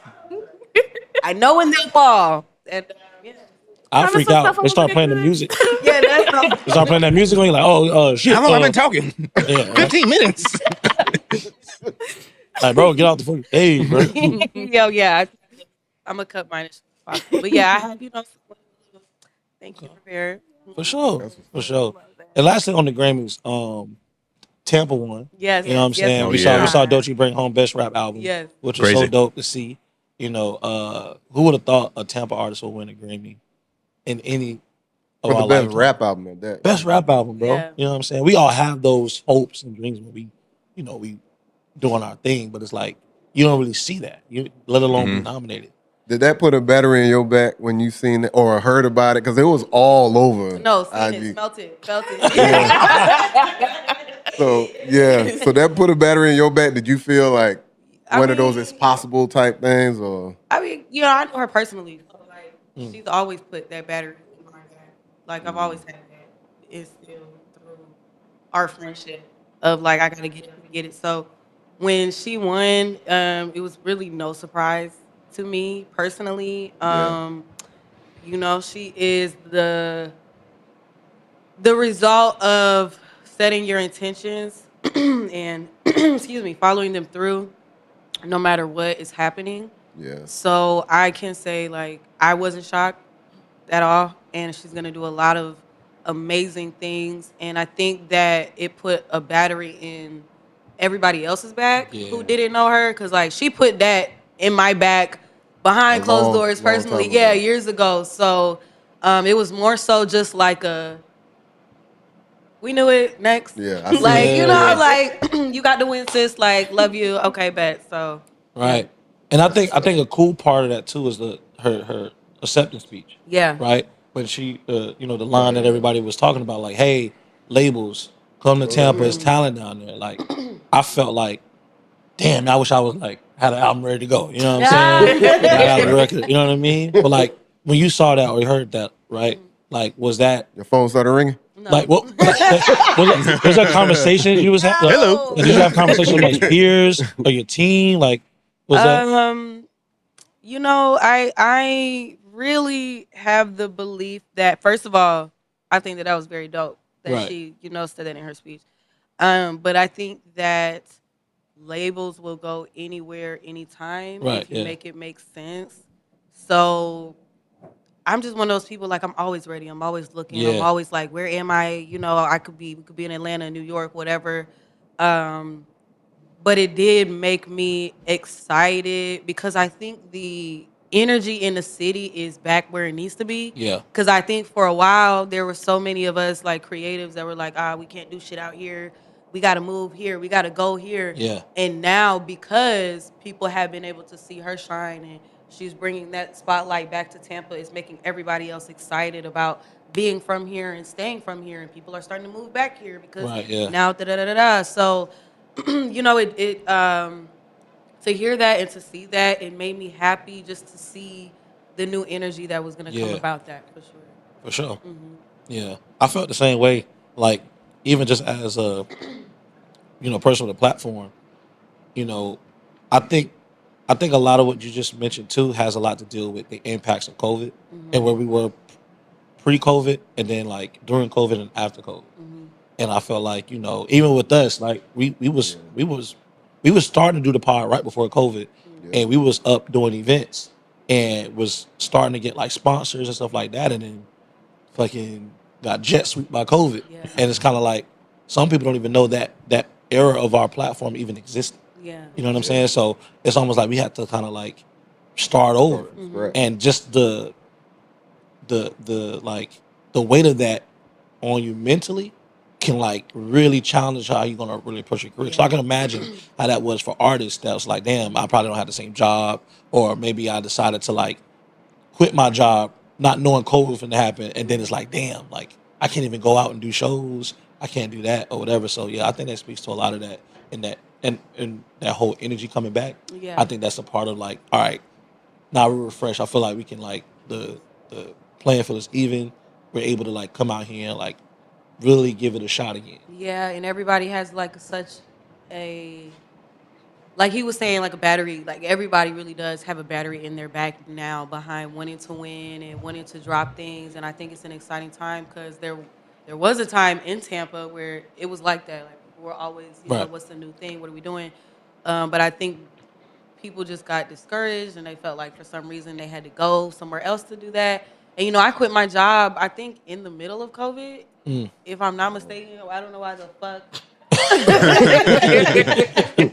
I know when they fall. And yeah. I freak out. They start playing the music. Yeah, that's all. They start playing that music. And you're like, oh shit. How long have I been talking? Yeah, 15 minutes. like, bro, get out the fucking stage, bro. Yo, yeah. I'm gonna cut mine as possible. But yeah, I have, thank you, prepared. For sure. For sure. And last thing on the Grammys, Tampa won. Yes. You know what I'm saying? We saw Doechii bring home Best Rap Album. Yes. Which was Crazy. so dope to see. You know, who would have thought a Tampa artist would win a Grammy in any of For our the best lifetime? rap album at that. Best rap album, bro. Yeah. You know what I'm saying? We all have those hopes and dreams when we doing our thing, but it's like you don't really see that. Let alone be nominated. Did that put a battery in your back when you seen it or heard about it? Because it was all over. No, seen IG. it, smelt it, felt it. So so that put a battery in your back. Did you feel like one of those is possible type things, or? I mean, I know her personally. So like, she's always put that battery in my back. Like, I've always had that instilled through our friendship of like, I gotta get it. So when she won, it was really no surprise to me personally. She is the result of setting your intentions and following them through no matter what is happening. Yeah. So I can say, like, I wasn't shocked at all, and she's gonna do a lot of amazing things. And I think that it put a battery in everybody else's back who didn't know her, because like she put that in my back behind closed doors personally, years ago. So it was more so just like we knew it next. Yeah. Like, you got to win, sis. Like, love you. Okay, bet. So Right. And I think a cool part of that too is her acceptance speech. yeah. Right? When she the line that everybody was talking about, like, hey, labels, come to Tampa, it's talent down there. Like, I felt like, damn, I wish I was like had an album ready to go. You know what I'm saying? Like, I had a record, you know what I mean? But like when you saw that or you heard that, right? Like, was that Your phone started ringing? No. like what was that conversation you was having? Hello. Did you have conversations with like peers or your team? Like, was that I really have the belief that, first of all, I think that was very dope that Right. she, said that in her speech. But I think that labels will go anywhere, anytime Right, if you yeah. make it make sense. So I'm just one of those people, like, I'm always ready. I'm always looking. Yeah. I'm always like, where am I? We could be in Atlanta, New York, whatever. But it did make me excited because I think the energy in the city is back where it needs to be. Yeah. Because I think for a while there were so many of us like creatives that were like, we can't do shit out here. We got to move here. We got to go here. Yeah. And now, because people have been able to see her shine and she's bringing that spotlight back to Tampa, it's making everybody else excited about being from here and staying from here. And people are starting to move back here because now da-da-da-da-da. So, to hear that and to see that, it made me happy just to see the new energy that was going to come about that, for sure. For sure. Mm-hmm. Yeah. I felt the same way. Like, even just as a, person with a platform, I think I think a lot of what you just mentioned too has a lot to do with the impacts of COVID and where we were pre-COVID and then like during COVID and after COVID. And I felt like, you know, even with us, like we was starting to do the pod right before COVID, and we was up doing events and was starting to get like sponsors and stuff like that, and then fucking got jet swept by COVID. Yeah. And it's kind of like some people don't even know that era of our platform even existed. Yeah. You know what I'm saying? So it's almost like we had to kind of like start over, and just the like the weight of that on you mentally can like really challenge how you're gonna really push your career. So I can imagine how that was for artists that was like, damn, I probably don't have the same job, or maybe I decided to like quit my job not knowing COVID was gonna happen, and then it's like, damn, like I can't even go out and do shows, I can't do that or whatever. So yeah, I think that speaks to a lot of that and that whole energy coming back. Yeah. I think that's a part of like, all right, now we're refreshed. I feel like we can like the playing field is even. We're able to like come out here and like really give it a shot again. Yeah, and everybody has like such a, like he was saying, like a battery. Like everybody really does have a battery in their back now behind wanting to win and wanting to drop things. And I think it's an exciting time because there was a time in Tampa where it was like that. Like we're always, you know, what's the new thing? What are we doing? But I think people just got discouraged and they felt like for some reason they had to go somewhere else to do that. And, you know, I quit my job, I think, in the middle of COVID. If I'm not mistaken, I don't know why the fuck.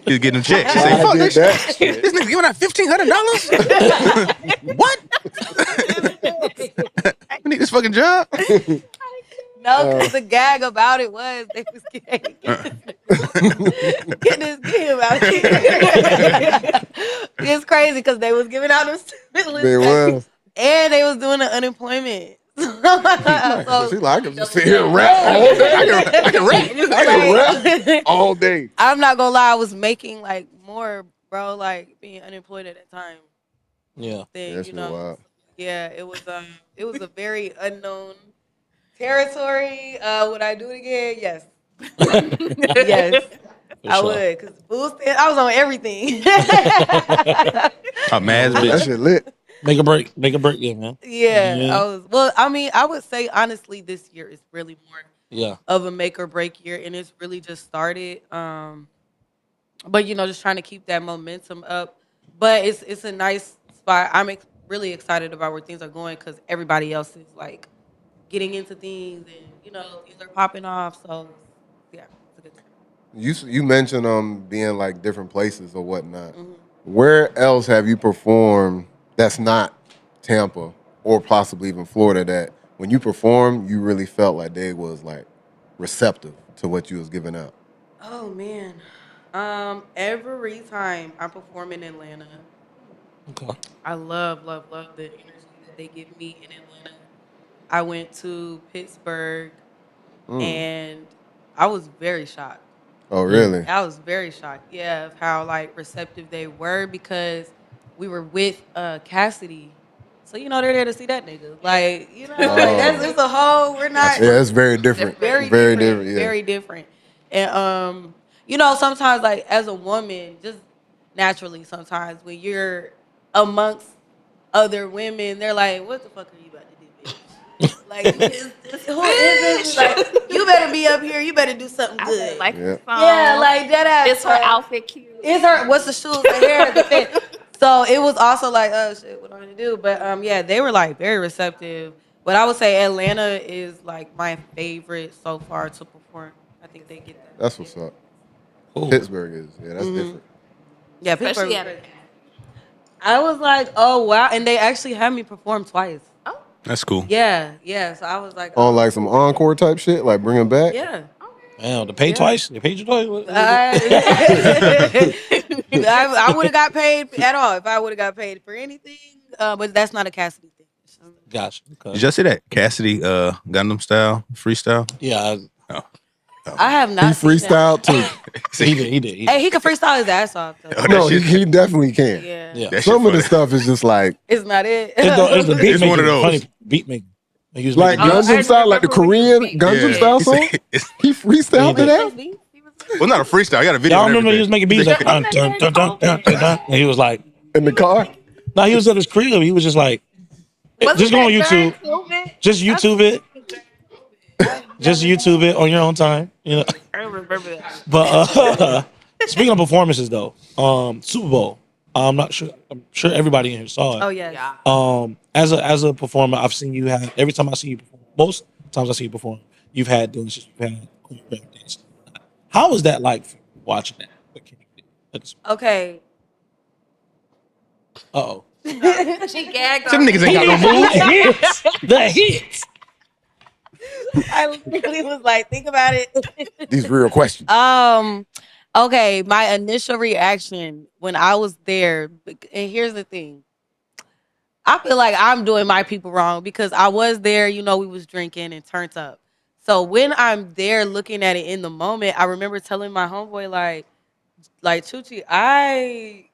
He's getting checks. He say, fuck this shit. This nigga giving out $1,500? What? I need this fucking job. No, because the gag about it was they was getting him out here. It's crazy because they was giving out them stimulus checks. And they was doing the unemployment. So, she like, I can just sit here and rap all day. I can rap all day. I'm not gonna lie, I was making like more, bro, like being unemployed at that time. Yeah. Thing, you know. Wild. Yeah, it was a very unknown territory. Would I do it again? Yes. Yes. I would, because I was on everything. That shit lit. Make a break, yeah, man. Yeah. I would say honestly, this year is really more of a make or break year, and it's really just started. But you know, just trying to keep that momentum up. But it's a nice spot. I'm really excited about where things are going because everybody else is like getting into things, and you know, things are popping off. So yeah, it's a good time. You mentioned being like different places or whatnot. Where else have you performed that's not Tampa or possibly even Florida that when you perform, you really felt like they was like receptive to what you was giving out? Oh man. Every time I perform in Atlanta, I love the energy that they give me in Atlanta. I went to Pittsburgh and I was very shocked. Oh really? I was very shocked, of how like receptive they were because we were with Cassidy. So, you know, they're there to see that nigga. Like, you know, it's a whole, we're not. Yeah, it's very different. Very different. Yeah. Very different. And, you know, sometimes, like, as a woman, just naturally sometimes when you're amongst other women, they're like, what the fuck are you about to do, bitch? Like, who is this? Like, you better be up here. You better do something good. Like, like that ass. Is her outfit cute? Is her, what's the shoes, the hair, the fit? So it was also like, oh shit, what am I gonna do? But they were like very receptive. But I would say Atlanta is like my favorite so far to perform. I think they get that. That's what's up. Pittsburgh is, that's different. Yeah, Pittsburgh. I was like, oh wow, and they actually had me perform twice. Oh, that's cool. Yeah. So I was like, on like some encore type shit, like bring them back. Yeah. Damn, they paid twice? They paid you twice? I would have got paid at all if I would have got paid for anything. But that's not a Cassidy thing. Gotcha. Okay. Did you see that? Cassidy Gundam style, freestyle? Yeah. I have not. He freestyled too. He did. Hey, he can freestyle his ass off. No, he definitely can. Yeah. Some of the stuff is just like. It's not it. It's the beat it's one of those. Funny beat making. Like Gundam style, like the Korean Gundam style song. He freestyled to that. Well, not a freestyle. I got a video. Y'all remember he was making beats like dun, dun, dun, dun, dun, dun, dun, and he was like, In the car? No, he was at his crib. He was just like, just go on YouTube. Just YouTube it. Just YouTube it on your own time. You know. I remember that. But speaking of performances, though, Super Bowl. I'm sure everybody in here saw it. Oh yes. Yeah. As a performer, I've seen you have every time I see you perform. Most times I see you perform, you've had dances, you've had choreographed dances. How was that like watching that? Okay. Uh-oh. She gagged. Some niggas ain't got no moves. The hits. I literally was like, think about it. These real questions. Okay, my initial reaction when I was there, and here's the thing. I feel like I'm doing my people wrong because I was there, we was drinking and turned up. So when I'm there looking at it in the moment, I remember telling my homeboy, like Chuchi,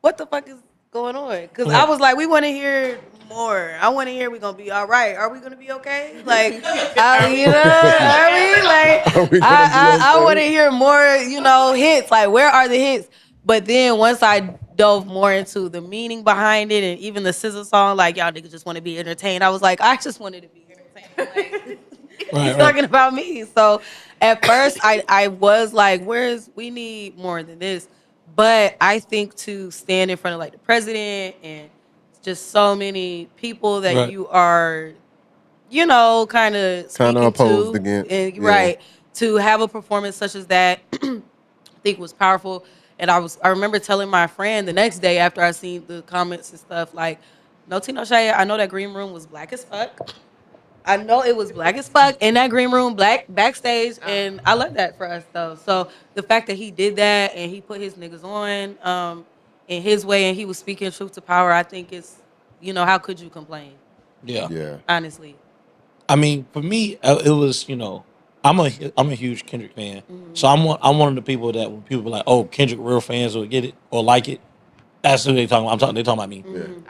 what the fuck is going on? Because I was like, we want to hear more. I want to hear we gonna be all right. Are we gonna be okay? Like, you know what I mean? Like, I want to hear more, hits. Like, where are the hits? But then once I dove more into the meaning behind it and even the SZA song, like, y'all niggas just want to be entertained. I was like, I just wanted to be entertained. Like, he's talking about me. So at first I was like, we need more than this. But I think to stand in front of like the president and just so many people that you are, kind of opposed against. And, right. To have a performance such as that, I think was powerful. And I remember telling my friend the next day after I seen the comments and stuff, like, no tea, no shade. I know that green room was black as fuck. I know it was black as fuck in that green room, black backstage, and I love that for us though. So the fact that he did that and he put his niggas on in his way and he was speaking truth to power, I think it's, how could you complain? Yeah. Honestly. I mean, for me, it was, I'm a huge Kendrick fan, so I'm one of the people that when people are like, oh, Kendrick real fans will get it or like it, that's who they talking about. They talking about me.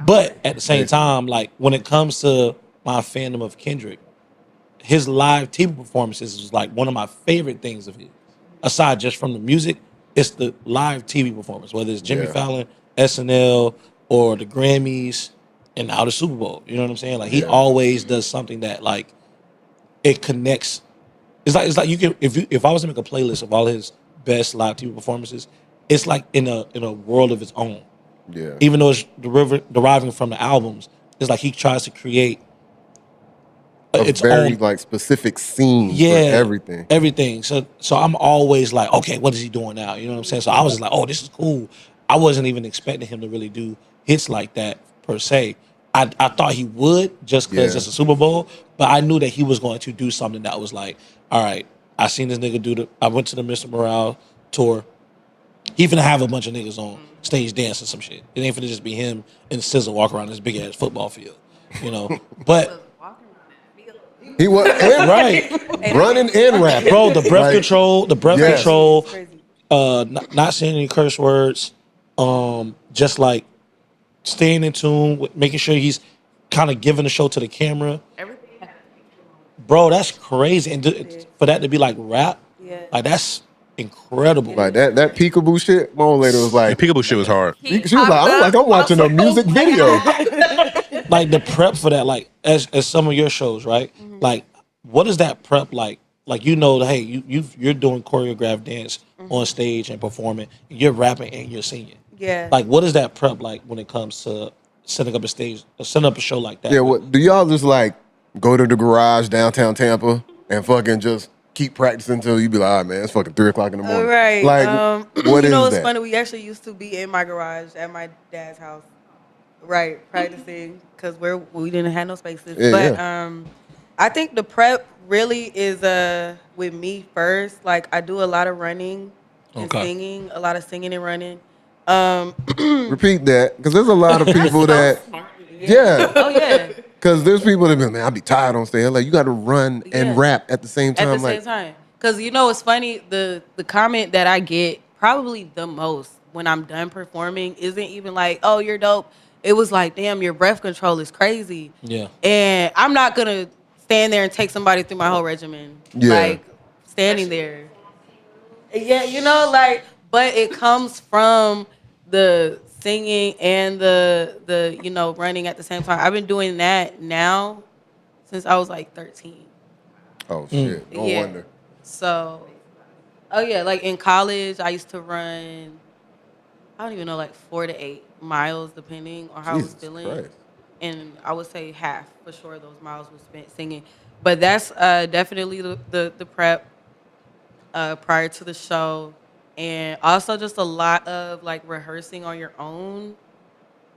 But at the same time, like when it comes to my fandom of Kendrick, his live TV performances is like one of my favorite things of his. Aside just from the music, it's the live TV performance, whether it's Jimmy Fallon, SNL, or the Grammys, and now the Super Bowl. You know what I'm saying? Like he always does something that like it connects. It's like you can if I was to make a playlist of all his best live TV performances, it's like in a world of its own. Yeah. Even though it's deriving from the albums, it's like he tries to create it's very like specific scene for everything. Everything. So I'm always like, okay, what is he doing now? You know what I'm saying? So I was just like, oh, this is cool. I wasn't even expecting him to really do hits like that per se. I thought he would just because it's a Super Bowl, but I knew that he was going to do something that was like, all right, I seen this nigga I went to the Mr. Morale tour. He finna have a bunch of niggas on stage dancing some shit. It ain't finna just be him and SZA walk around this big ass football field, But he was running and rapping, bro. The breath control, not saying any curse words, just like staying in tune, with making sure he's kind of giving the show to the camera. Bro, that's crazy, and for that to be like rap, like that's incredible. Like that peekaboo shit. My old lady was like, the peekaboo shit was hard. She was like, I'm watching a music video. Like the prep for that, like as some of your shows, right? Mm-hmm. Like, what is that prep like? Like hey, you're doing choreographed dance on stage and performing, and you're rapping and you're singing. Yeah. Like, what is that prep like when it comes to setting up a show like that? Yeah. What do y'all just like go to the garage downtown Tampa and fucking just keep practicing until you be like, all right, man, it's fucking 3 o'clock in the morning. Right. Like, what is it's that? funny. We actually used to be in my garage at my dad's house, right, practicing because we didn't have no spaces. I think the prep really is with me first. Like I do a lot of running and singing, a lot of singing and running. Repeat that, because there's a lot of people that, oh yeah. Because there's people that be, man, I'll be tired on stage. Like you got to run and rap at the same time. At the same time, because it's funny. The comment that I get probably the most when I'm done performing isn't even like, oh, you're dope. It was like, damn, your breath control is crazy. Yeah. And I'm not gonna stand there and take somebody through my whole regimen. Yeah. Like standing there. Yeah, but it comes from the singing and the running at the same time. I've been doing that now since I was like 13. Oh shit! No wonder. So, like in college, I used to run. I don't even know, like 4 to 8 miles, depending on how I was feeling. Christ. And I would say half for sure of those miles were spent singing. But that's definitely the prep prior to the show, and also just a lot of like rehearsing on your own,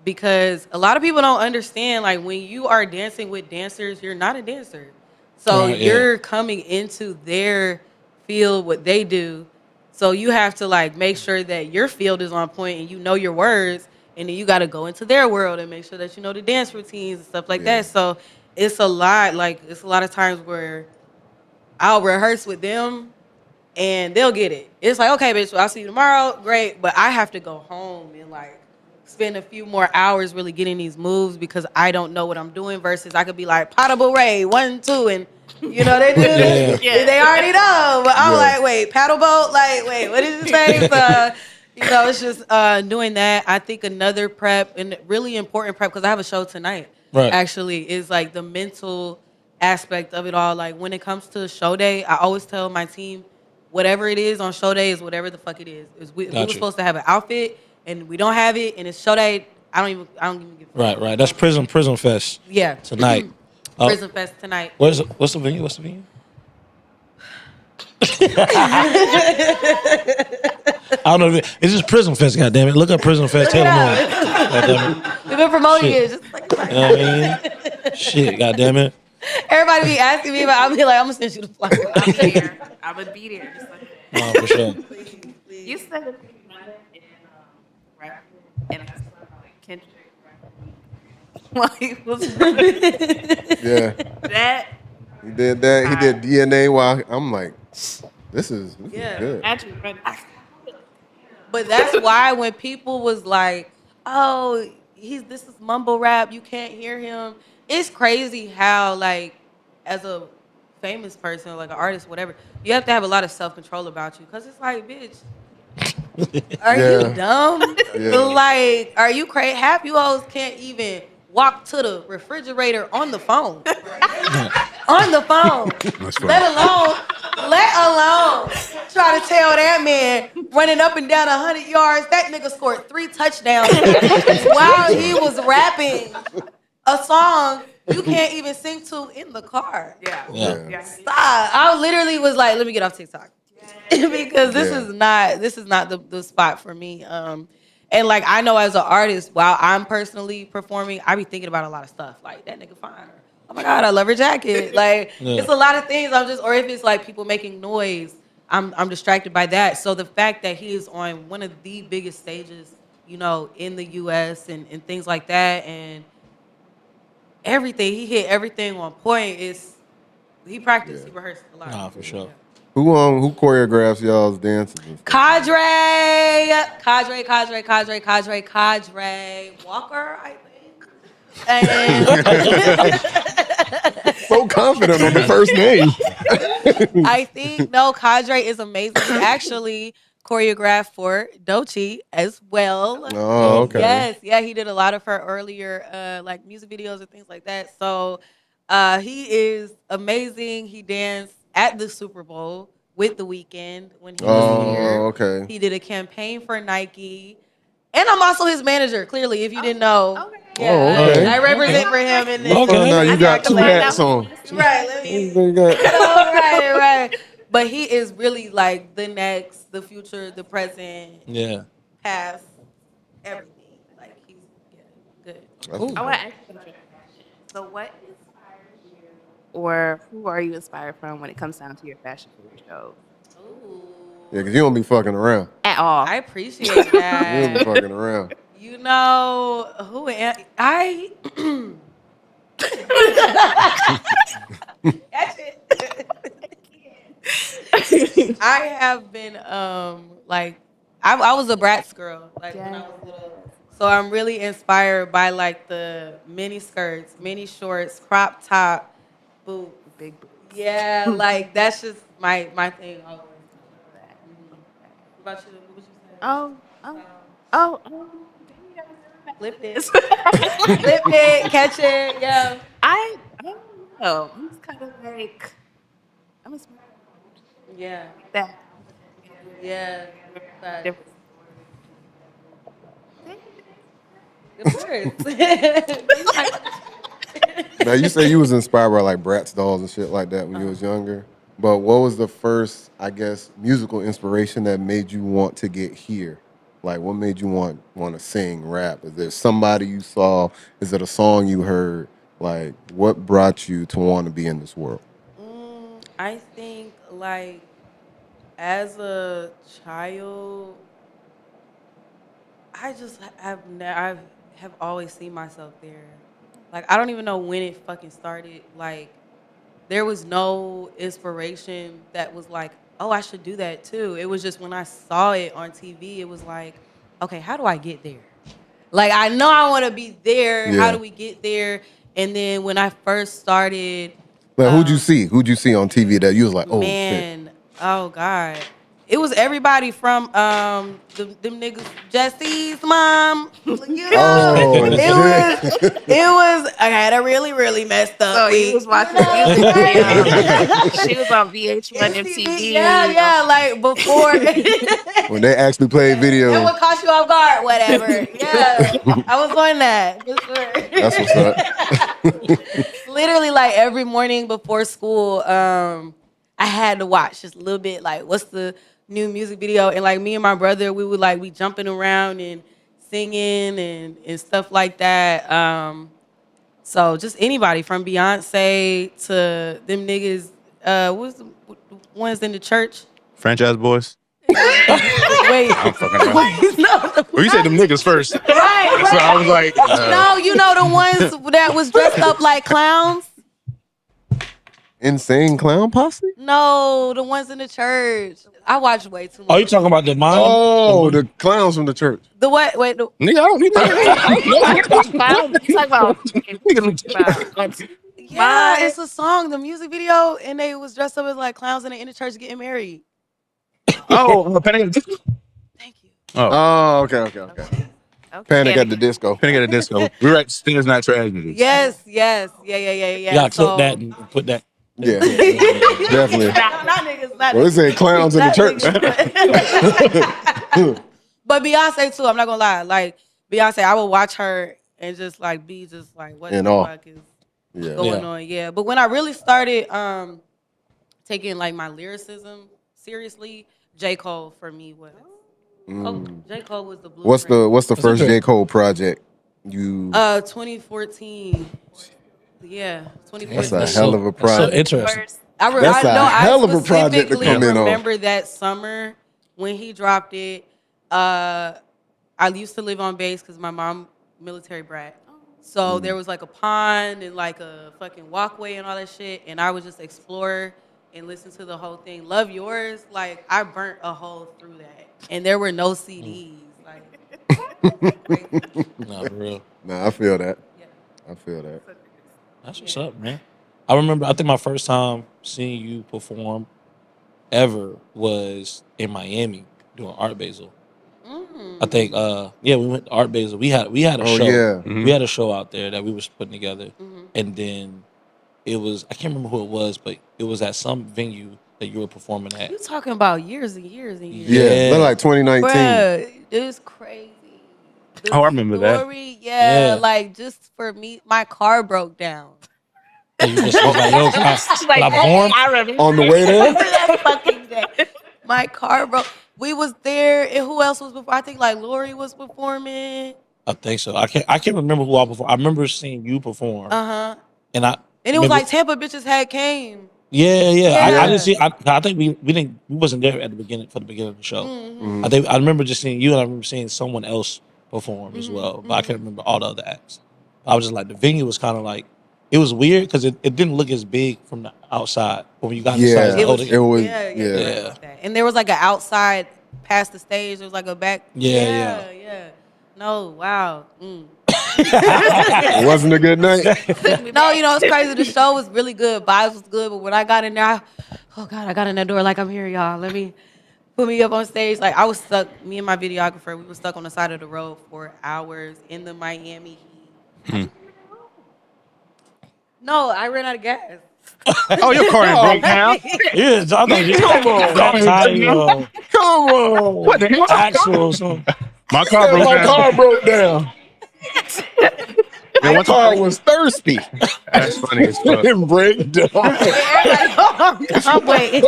because a lot of people don't understand, like when you are dancing with dancers, you're not a dancer. So you're coming into their field, what they do. So you have to like make sure that your field is on point and you know your words, and then you got to go into their world and make sure that you know the dance routines and stuff like that. So it's a lot of times where I'll rehearse with them and they'll get it. It's like, okay, bitch, well, I'll see you tomorrow. Great. But I have to go home and like spend a few more hours really getting these moves because I don't know what I'm doing, versus I could be like, Potable Ray, 1, 2, and they do this. They already know. But I'm like, wait, paddle boat? Like, wait, what did you say? So, it's just doing that. I think another prep, and really important prep, because I have a show tonight, actually, is like the mental aspect of it all. Like when it comes to show day, I always tell my team, whatever it is on show day is whatever the fuck it is. We were supposed to have an outfit and we don't have it, and it's show day. I don't even give a fuck. Right. That's Prison Fest. Yeah. Tonight. Prison Fest tonight. What's the venue? I don't know. It's just Prison Fest. Goddamn it! Look up Prison Fest. Tell them all. We've been promoting it. Just like, you know what I mean? Shit. Goddamn it! Everybody be asking me, but I'll be like, I'm gonna send you the flyer. I'll be there. I would be there. Just like that. No, for sure. You said it rap, and I said like Kendrick. Like, that. He did that. He did DNA. While I'm like, this is good. Actually, but that's why when people was like, oh, this is mumble rap, you can't hear him. It's crazy how, like, as a famous person, like an artist, whatever, you have to have a lot of self-control about you. Because it's like, bitch, are you dumb? Like, are you crazy? Half you hoes can't even walk to the refrigerator on the phone. On the phone. Let alone try to tell that man running up and down 100 yards. That nigga scored 3 touchdowns while he was rapping a song you can't even sing to in the car. Yeah. Stop. I literally was like, let me get off TikTok. Because this is not the spot for me. And like, I know as an artist, while I'm personally performing, I be thinking about a lot of stuff. Like, that nigga fine. Oh my God, I love her jacket. Like, it's a lot of things. Or if it's like people making noise, I'm distracted by that. So the fact that he is on one of the biggest stages, in the US and things like that, and everything, he hit everything on point. He practiced, he rehearsed a lot. Nah, for sure. Who choreographs y'all's dances? Cadre Walker, I think. And so confident on the first name. I think Cadre is amazing. He actually choreographed for Doechii as well. Oh, okay. Yes, yeah, he did a lot of her earlier like music videos and things like that. So he is amazing. He danced at the Superbowl with The Weeknd when he was here. Okay. He did a campaign for Nike. And I'm also his manager, clearly, if you didn't know. Okay. Yeah, okay. I represent for him in this. So now you got 2 hats on. Right, let me. Right. But he is really like the next, the future, the present, past, everything. Like, he's good. I want to ask you something. So what inspires you, or who are you inspired from when it comes down to your fashion show? Ooh. Yeah, because you don't be fucking around. At all. I appreciate that. You don't be fucking around. Who am I? That's it. I have been like I was a Bratz girl like when I was little. So I'm really inspired by like the mini skirts, mini shorts, crop top, boots, big boots. Yeah, like that's just my thing always. What about you? What would you say? Oh. Flip it. Flip it, catch it, yeah. I don't know. I'm just kind of like, I'm just Yeah, that. yeah. But, Different. of course. Now you say you was inspired by like Bratz dolls and shit like that when you was younger. But what was the first, I guess, musical inspiration that made you want to get here? Like, what made you want to sing, rap? Is there somebody you saw? Is it a song you heard? Like, what brought you to want to be in this world? I think like as a child, I have always seen myself there. Like I don't even know when it fucking started. Like there was no inspiration that was like, oh, I should do that too. It was just when I saw it on TV, it was like, okay, how do I get there? Like I know I want to be there. Yeah. How do we get there? And then when I first started, Like, who'd you see? Who'd you see on TV that you was like, oh shit? man, oh God. It was everybody from them niggas, Jesse's mom. You know, Oh, it was. I had a really, really messed up. So week. he was watching music videos. She was on VH1 MTV. Yeah, like before. When they actually played video. That would caught you off guard, whatever. Yeah, I was on that for sure. That's what's up. Literally, like every morning before school, I had to watch just a little bit. Like, what's the new music video? And like me and my brother, we would like be jumping around and singing and stuff like that. So just anybody from Beyonce to them niggas. What's the ones in the church? Franchise Boys. Wait, I'm fucking around. wait, no. Well, you said them niggas first. Right. So I was like, No, you know the ones that was dressed up like clowns? Insane Clown Posse? No, the ones in the church. I watched way too much. Oh, you talking about the mom? Oh, the clowns from the church. The what? Wait, the, nigga, I don't need that. You talk about yeah, it's a song, the music video, and they was dressed up as like clowns and they in the church getting married. Oh, Panic at the Disco. Thank you. Oh, okay. Panic at the Disco. Panic at the Disco. We were at Stairs Not Tragedies. Yes, yeah. You gotta clip that and put that. Yeah, definitely. Not niggas, not Well, they say clowns in the not church. niggas. But Beyonce too, I'm not gonna lie. Like Beyonce, I would watch her and just like be just like, what In the awe. fuck is Yeah. going on? Yeah. But when I really started taking like my lyricism seriously, J. Cole for me was J. Cole was the blueprint. What's the first J. Cole project you? 2014. Yeah, 2014. That's a hell of a So project. interesting. That's a hell of a project to come in on. I remember that summer when he dropped it. I used to live on base because my mom military brat. So there was like a pond and like a fucking walkway and all that shit. And I would just explore and listen to the whole thing. Love Yours, like I burnt a hole through that. And there were no CDs. Like Nah, for real. Nah, I feel that. Yeah. I feel that. That's what's up, man. I remember, I think my first time seeing you perform ever was in Miami doing Art Basel. I think, we went to Art Basel. We had a show. Yeah. We had a show out there that we was putting together, and then it was, I can't remember who it was, but it was at some venue that you were performing at. You talking about years and years and years. Yeah, they're like 2019. Bruh, it was crazy. The Oh, I remember that. story, yeah, like just for me, my car broke down. And you just was like, yo, can I perform? I remember On the way there? Remember that fucking day. My car broke. We was there, and who else was before? I think like Lori was performing. I think so. I can't remember who I performed. I remember seeing you perform. And And it was like Tampa bitches had came. Yeah. Yeah. I didn't see. I think we wasn't there at the beginning for the beginning of the show. I remember just seeing you, and I remember seeing someone else perform as well, but I can't remember all the other acts. I was just like, the venue was kind of like, it was weird because it didn't look as big from the outside. But when you got inside, Yeah, it was yeah. And there was like an outside past the stage. There was like a back. Yeah. No, wow. It wasn't a good night. No, you know, it's crazy. The show was really good. Vibes was good. But when I got in there, I got in that door like, I'm here, y'all. Let me put me up on stage. Like I was stuck. Me and my videographer, we were stuck on the side of the road for hours in the Miami heat. No, I ran out of gas. Oh, your car ain't broke down. Yeah, I thought you Come on. Come on. What the hell? axle or something. My car broke My down. car broke down. Man, My car was thirsty. That's funny as fuck. It didn't break down. I'm waiting.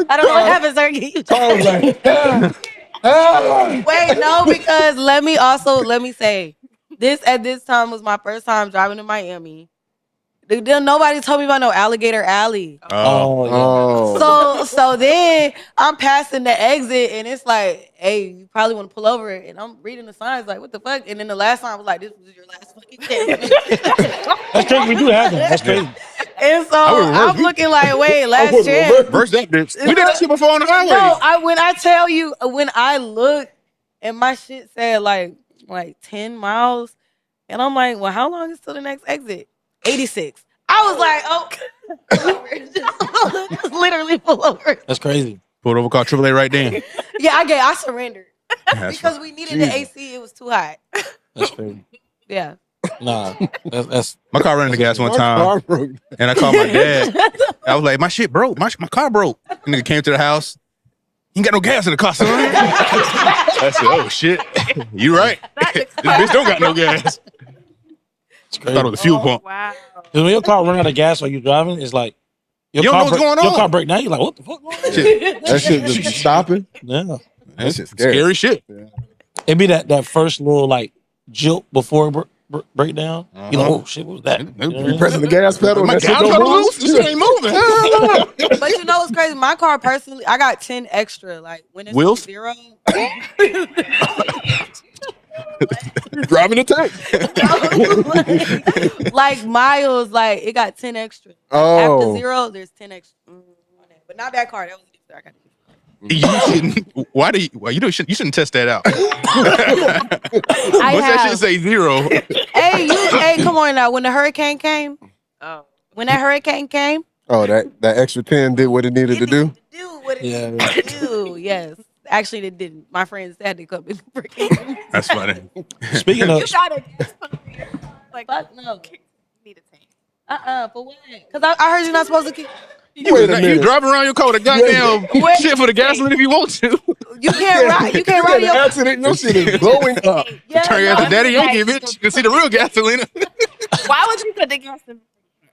I don't know what happened, sir. I was like, Wait, no, because let me say, at this time was my first time driving to Miami. Nobody told me about no Alligator Alley. oh. So then I'm passing the exit and it's like, hey, you probably want to pull over. And I'm reading the signs like, what the fuck? And then the last sign was like, this was your last fucking chance. That's crazy. We do have that. That's crazy. And so I'm looking like, wait, last chance. Verse that bitch. We did that shit before on the highway. No, when I tell you, when I looked and my shit said like 10 miles, and I'm like, well, how long is till the next exit? 86. I was like, oh, just literally pull over. That's crazy. Pulled over, called AAA right then. Yeah, I surrendered That's because we needed the AC. It was too hot. That's crazy. Yeah. Nah, that's my car ran out of gas one My time, car broke. and I called my dad. I was like, my shit broke. My car broke. And nigga came to the house. He ain't got no gas in the car, son. I said, oh, shit. You right. This bitch don't got no gas. it's I crazy. thought it was a fuel pump. Wow. Because when your car run out of gas while you're driving, it's like your You don't car know what's going Your on. car break down. You're like, what the fuck? Shit. That shit just be stopping. Yeah, That shit's scary. Scary shit. it'd be that first little like jolt before it break down. You're like, oh shit, what was that? You pressing the gas pedal? My and that gas shit don't pedal move? loose? This shit ain't moving. But you know what's crazy? My car personally, I got 10 extra. Like when it's Wheels? 0. Driving the tank. like miles, like it got 10 extra. Oh. After 0, there's 10 extra. On that. But not that car. That was I got You shouldn't. Why do you? Well, you shouldn't test that out. Once that shit say 0, Hey, come on now. When the hurricane came, Oh. when that hurricane came, Oh, that extra 10 did what it needed to do? do what it Yeah. needed to do. Yes. Actually, it didn't. My friends had to come and bring that's funny. Speaking of, You got a gas pump for your car? Like, Fuck no. you need a tank. For what? Because I heard you're not supposed to keep. Wait a You minute. drive around your car with a goddamn shit for the gasoline if you want to. You can't ride. You can't ride An your. accident, your shit is blowing up. Yeah, Turn your ass to Daddy Yankee, bitch. You can see the real gasoline. Why would you put the gas in?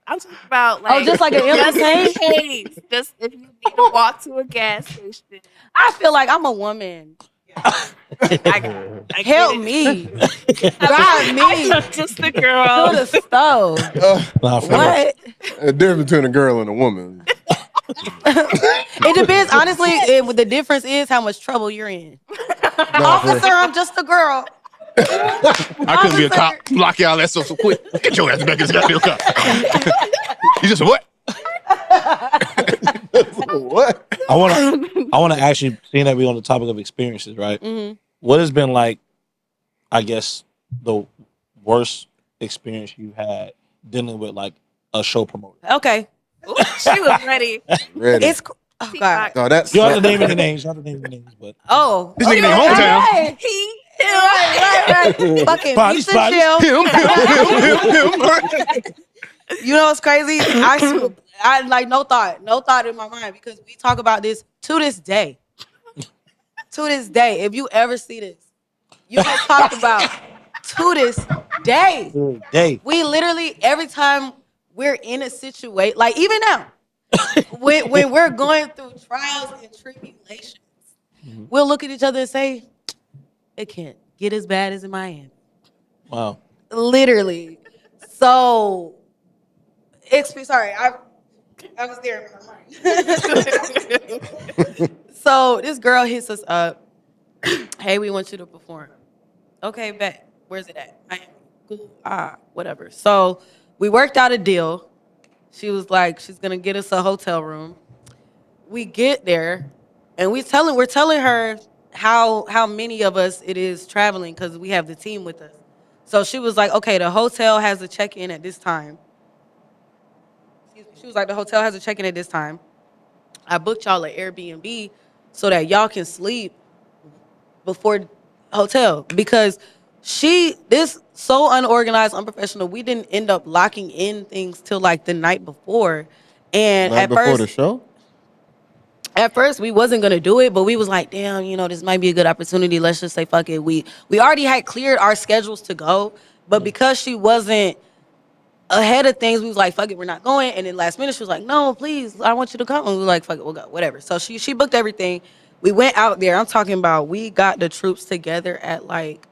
I'm talking about like just like an empty tank? in case. Just if you need to walk to a gas station. I feel like I'm a woman. I Help me. Drive me I'm just a girl. to the stove. nah, for real. What? The difference between a girl and a woman. It depends. Honestly, the difference is how much trouble you're in. Officer, I'm just a girl. I couldn't be a cop. Lock y'all ass up so quick. Get your ass back in this goddamn car. You just what? What? I want to actually, seeing that we're on the topic of experiences, right? Mm-hmm. What has been like, I guess, the worst experience you had dealing with like a show promoter? Okay. Ooh, she was ready. Ready. It's oh god. No, that's You don't have to name any names. You don't have to name any names, but Oh. This nigga named Hometown. Right. Right. Fucking Body beats and chill. Him. You know what's crazy? I like no thought in my mind because we talk about this to this day. To this day, if you ever see this, you can talk about to this day. Day. We literally every time we're in a situation, like even now, when we're going through trials and tribulations, we'll look at each other and say, "It can't get as bad as in Miami." Wow. Literally. So, sorry, I was there in my mind. So this girl hits us up. Hey, we want you to perform. Okay, bet. Where's it at? Miami. Cool. Whatever. So we worked out a deal. She was like, she's gonna get us a hotel room. We get there, and we're telling her how many of us it is traveling because we have the team with us. So she was like, okay, the hotel has a check-in at this time. Excuse me. She was like, the hotel has a check-in at this time. I booked y'all an Airbnb so that y'all can sleep before hotel because this so unorganized, unprofessional. We didn't end up locking in things till like the night before, and Night before the show. At first, we wasn't gonna do it, but we was like, damn, this might be a good opportunity. Let's just say fuck it. We already had cleared our schedules to go, but because she wasn't ahead of things, we was like, fuck it, we're not going. And then last minute, she was like, no, please, I want you to come. And we were like, fuck it, we'll go, whatever. So she booked everything. We went out there. I'm talking about we got the troops together at like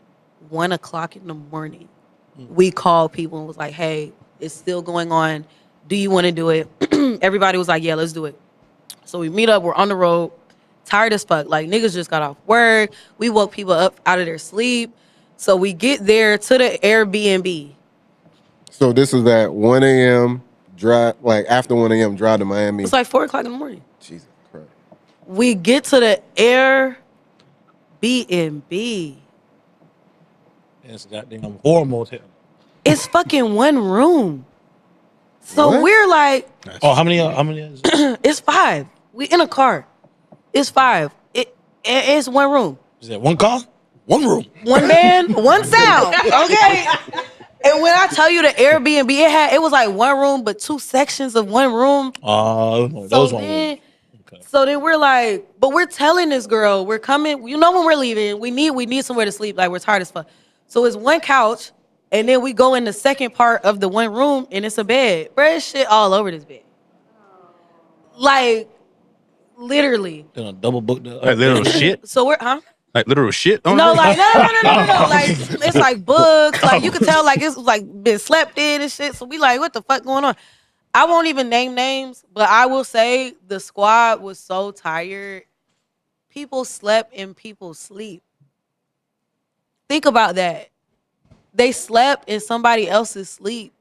1 o'clock in the morning. We called people and was like, hey, it's still going on. Do you want to do it? Everybody was like, yeah, let's do it. So we meet up. We're on the road, tired as fuck. Like, niggas just got off work. We woke people up out of their sleep. So we get there to the Airbnb. So this is at 1 a.m. drive, like after 1 a.m. drive to Miami. It's like 4 o'clock in the morning. Jesus Christ. We get to the Airbnb. It's a goddamn horror motel. It's fucking one room. So What? we're like, Oh, how many is it? it's 5. We in a car. It's 5. It's one room. Is that one car? One room. One band, one sound. Okay. And when I tell you the Airbnb, it was like one room, but 2 sections of one room. Those one. Okay. So then we're like, but we're telling this girl, we're coming. When we're leaving, we need somewhere to sleep. Like, we're tired as fuck. So it's one couch, and then we go in the second part of the one room, and it's a bed. Bruh, shit all over this bed. Like, literally. Then a double book. Like literal shit? So we're, huh? Like literal shit? On No, there? like no. Like it's like books. Like you could tell, like it's like been slept in and shit. So we like, what the fuck going on? I won't even name names, but I will say the squad was so tired. People slept in people's sleep. Think about that. They slept in somebody else's sleep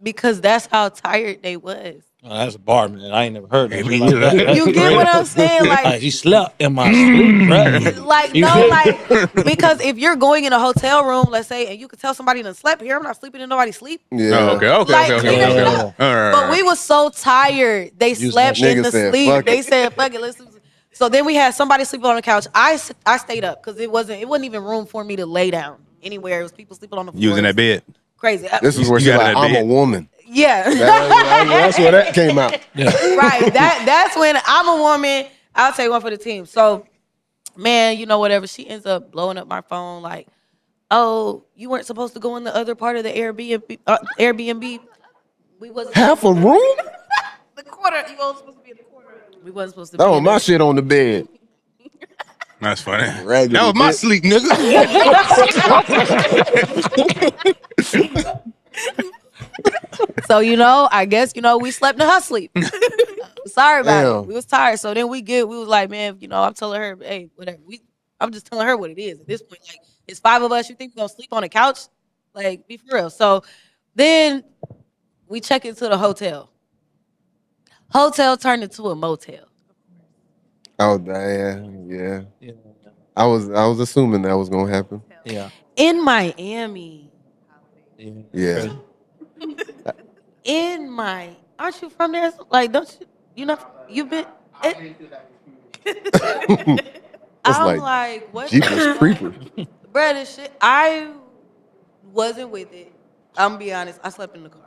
because that's how tired they was. Oh, that's a bar, man. I ain't never heard that. Me Like neither. that. You get what I'm saying? Like, He slept in my sleep, right? like no, like because if you're going in a hotel room, let's say, and you could tell somebody done slept here, I'm not sleeping in nobody's sleep. Yeah. Oh, okay. Like, clear it up. All right. But we was so tired. They slept in Niggas the said, sleep. "Fuck it." They said, fuck it, listen. So then we had somebody sleeping on the couch. I stayed up because it wasn't even room for me to lay down anywhere. It was people sleeping on the floor. You was in that bed. Crazy. This is where You she's got like, in that I'm a bed. woman. Yeah. That's where that came out. Yeah. Right. That's when I'm a woman. I'll take one for the team. So, man, whatever. She ends up blowing up my phone like, oh, you weren't supposed to go in the other part of the Airbnb. We wasn't Half a room? The quarter. You all supposed to be in the quarter. We wasn't supposed to be Oh, in my there. shit on the bed. That's funny. Regular That was my bitch. sleep, nigga. So, I guess, we slept in her sleep. Sorry about Damn. it. We was tired. So then we was like, man, I'm telling her, hey, whatever. I'm just telling her what it is at this point. Like, it's 5 of us. You think we're going to sleep on a couch? Like, be for real. So then we check into the hotel. Hotel turned into a motel. Oh, yeah. I was assuming that was gonna happen. Yeah. In Miami. Yeah. Aren't you from there? Like, don't you've been. I'm like, what? Jeepers Creepers. Bruh, this shit, I wasn't with it. I'm gonna be honest. I slept in the car.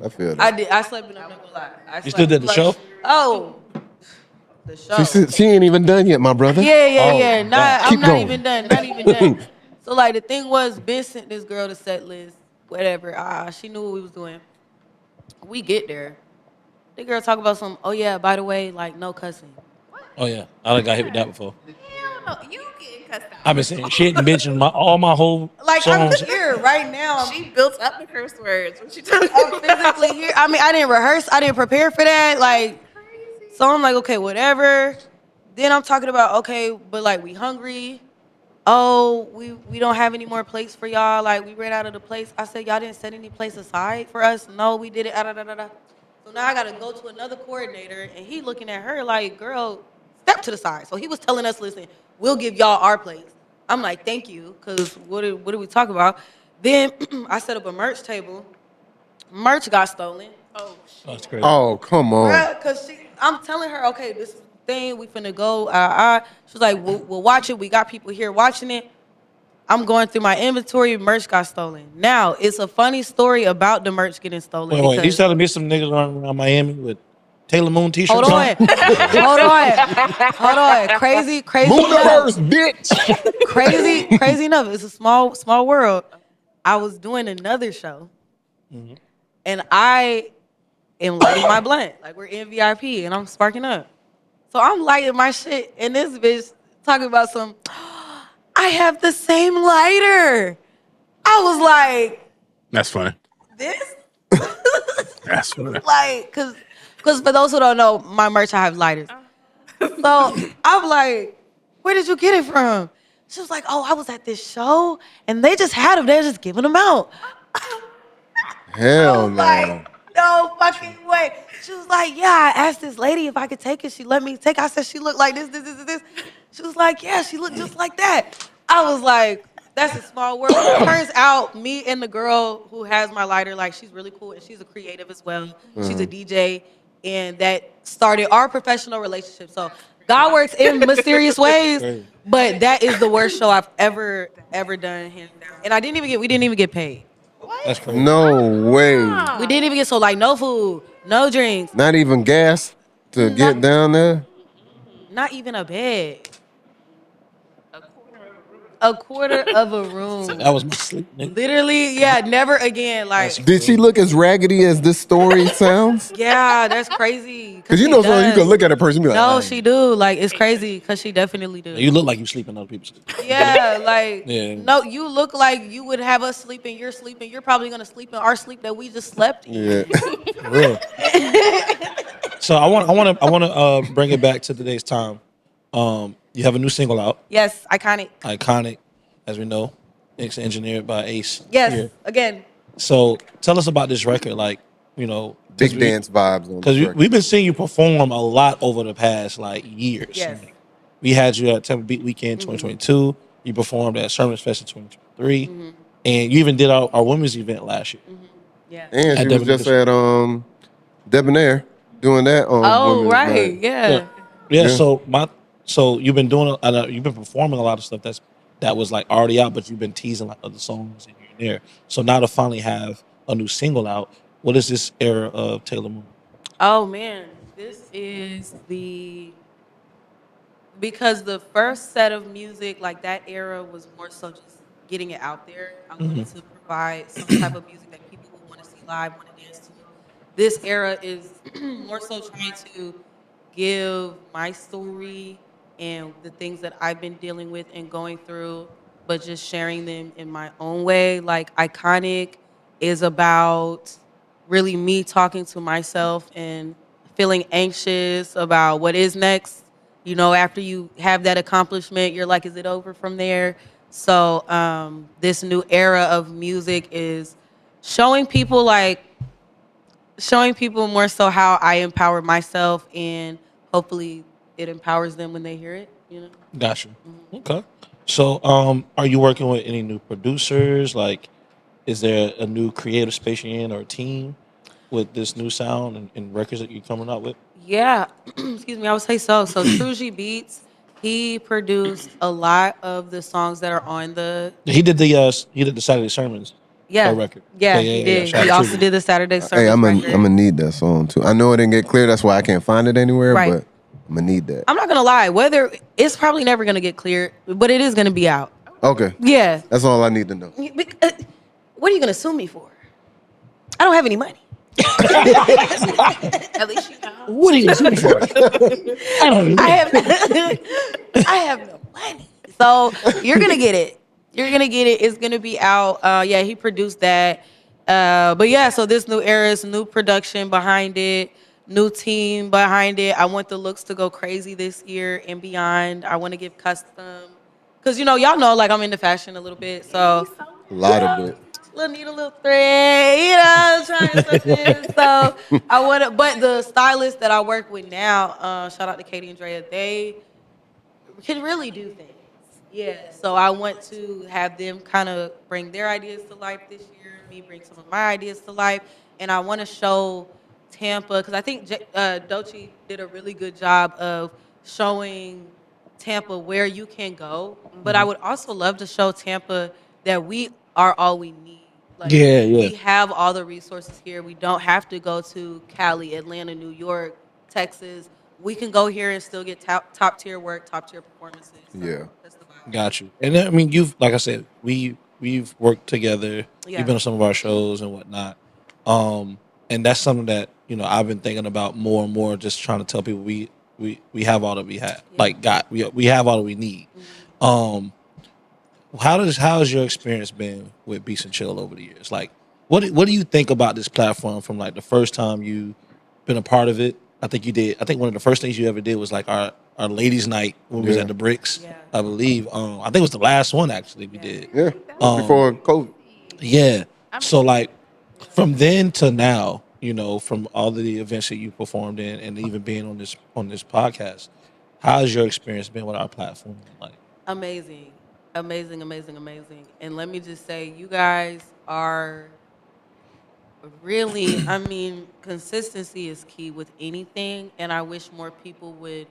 I feel that. I did. I slept in the car. You still did the show? Oh, the show. She ain't even done yet, my brother. Yeah. I'm Keep not going. even done. Not even done. So like the thing was, Ben sent this girl the set list, whatever. She knew what we was doing. We get there. The girl talk about some. Oh yeah, by the way, like no cussing. Oh yeah, I done got hit with that before. Hell no, you getting cussed out. I've been saying shit and mentioning all my whole Like I'm songs. here right now. She built up the curse words. What you talking I'm about? physically here. I mean, I didn't rehearse. I didn't prepare for that. Like, so I'm like, okay, whatever. Then I'm talking about, okay, but like we hungry. Oh, we don't have any more plates for y'all. Like we ran out of the place. I said, y'all didn't set any place aside for us? No, we did it. So now I gotta go to another coordinator, and he looking at her like, girl, step to the side. So he was telling us, listen, we'll give y'all our plates. I'm like, thank you, because what did we talk about? Then I set up a merch table. Merch got stolen. Oh shit. That's crazy. Oh, come on. Because I'm telling her, okay, this is the thing. We finna go. She was like, we'll watch it. We got people here watching it. I'm going through my inventory. Merch got stolen. Now, it's a funny story about the merch getting stolen. Wait, he's telling me some niggas running around Miami with Taylor Moon t-shirts Hold on. on? Hold on. Crazy Mooniverse, bitch. crazy enough. It's a small world. I was doing another show, and I am lighting my blunt. Like, we're in VIP, and I'm sparking up. So I'm lighting my shit, and this bitch talking about I have the same lighter. I was like, That's funny. this? That's funny. Like, cause for those who don't know, my merch, I have lighters. So I'm like, where did you get it from? She was like, oh, I was at this show and they just had them. They're just giving them out. Hell no. Like, no fucking way. She was like, yeah, I asked this lady if I could take it. She let me take it. I said, she looked like this. She was like, yeah, she looked just like that. I was like, that's a small world. It turns out me and the girl who has my lighter, like, she's really cool and she's a creative as well. She's a DJ, and that started our professional relationship. So God works in mysterious ways, but that is the worst show I've ever done, hands down. And we didn't even get paid. That's crazy. No way. We didn't even get, so like, no food, no drinks, Not even gas to get down there. not even a bed. A quarter of a room. That was my sleep, nigga. Literally, yeah, never again. Like, Did she look as raggedy as this story sounds? yeah, that's crazy. Because you know, so you can look at a person and be like, No, "Nah." she do. Like, it's crazy because she definitely do. You look like you sleep in other people's sleep. Yeah, like, Yeah. no, you look like you would have us sleeping. You're sleeping. You're probably gonna sleep in our sleep that we just slept in. Yeah. For real. So I want to bring it back to today's time. You have a new single out, Yes, iconic. Iconic, as we know. It's engineered by Ace. Yes, here. again. So tell us about this record, like, you know, Big dance vibes on because the record. we've been seeing you perform a lot over the past like years. Yes. We had you at Temple Beat Weekend 2022. You performed at Sherman's Fest in 2023, and you even did our women's event last year. Yeah. And she At was just at Debonair doing that on Oh, Women's right. Night. Yeah. Yeah. Yeah. So you've been doing you've been performing a lot of stuff that was like already out, but you've been teasing like other songs and here and there. So now to finally have a new single out, what is this era of Taylor Moon? Oh man, this is because the first set of music, like that era, was more so just getting it out there. I wanted to provide some type of music that people would want to see live, want to dance to. This era is more so trying to give my story and the things that I've been dealing with and going through, but just sharing them in my own way. Like, Iconic is about really me talking to myself and feeling anxious about what is next. You know, after you have that accomplishment, you're like, is it over from there? So this new era of music is showing people more so how I empower myself, and hopefully it empowers them when they hear it, you know? Gotcha. Okay. So are you working with any new producers? Like, is there a new creative space you're in or a team with this new sound and records that you're coming out with? Yeah, excuse me, I would say so. So Truji Beats, he produced a lot of the songs that are on the He did the Saturday sermons. Record. Yeah, he did. Shout He out also to did the Saturday service. Hey, I'm record. gonna need that song too. I know it didn't get clear, that's why I can't find it anywhere, Right. but I'm gonna need that. I'm not gonna lie, whether it's probably never gonna get cleared, but it is gonna be out. Okay. Yeah. That's all I need to know. What are you gonna sue me for? I don't have any money. At least you know. What are you doing for? I don't know. I have no money. So you're gonna get it. You're gonna get it. It's gonna be out. Yeah, he produced that. But yeah, so this new era is new production behind it, new team behind it. I want the looks to go crazy this year and beyond. I want to give custom, cause you know, y'all know, like, I'm into fashion a little bit. So A lot of it. need a little thread, you know, trying something. So I want to, but the stylists that I work with now, shout out to Katie and Drea, they can really do things. Yeah, so I want to have them kind of bring their ideas to life this year, me bring some of my ideas to life, and I want to show Tampa, because I think Doechii did a really good job of showing Tampa where you can go. But I would also love to show Tampa that we are all we need. Like, Yeah. we have all the resources here. We don't have to go to Cali, Atlanta, New York, Texas. We can go here and still get top tier work, top tier performances. So Yeah. that's the vibe. Got you. And then, I mean, like I said, we've worked together. Yeah. You've been on some of our shows and whatnot. And that's something that I've been thinking about more and more. Just trying to tell people we have all that we have. Yeah. Like we have all that we need. Mm-hmm. How has your experience been with Beats and Chill over the years? Like, what do you think about this platform from like the first time you been a part of it? I think you did. I think one of the first things you ever did was like our ladies' night when we was at the Bricks. Yeah. I believe. I think it was the last one actually we did. Yeah. Before COVID. Yeah. So like from then to now, from all of the events that you performed in and even being on this podcast, how's your experience been with our platform? Like Amazing. And let me just say, you guys are really, I mean, consistency is key with anything. And I wish more people would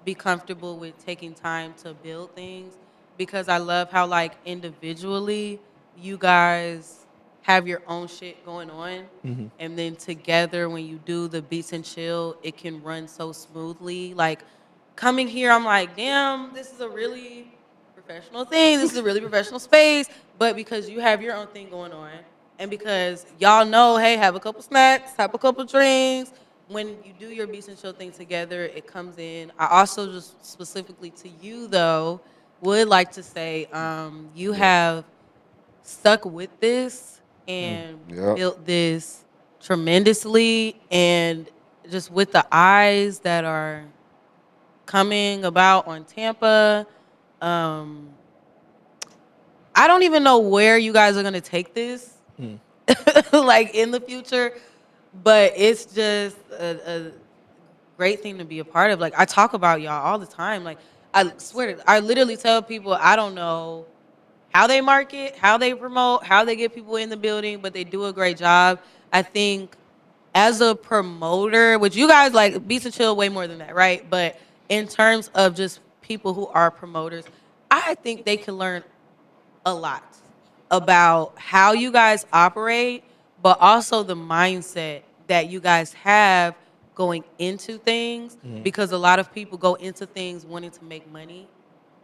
be comfortable with taking time to build things, because I love how, like, individually, you guys have your own shit going on. And then together, when you do the Beats and Chill, it can run so smoothly. Like, coming here, I'm like, damn, this is a really professional thing. This is a really professional space. But because you have your own thing going on, and because y'all know, hey, have a couple snacks, have a couple drinks. When you do your Beats and Chill thing together, it comes in. I also, just specifically to you, though, would like to say you have stuck with this and built this tremendously, and just with the eyes that are coming about on Tampa. I don't even know where you guys are going to take this, like, in the future, but it's just a great thing to be a part of. Like, I talk about y'all all the time. Like, I swear, I literally tell people I don't know how they market, how they promote, how they get people in the building, but they do a great job. I think as a promoter, which you guys, like, Beats and Chill way more than that, right? But in terms of just people who are promoters, I think they can learn a lot about how you guys operate, but also the mindset that you guys have going into things, because a lot of people go into things wanting to make money,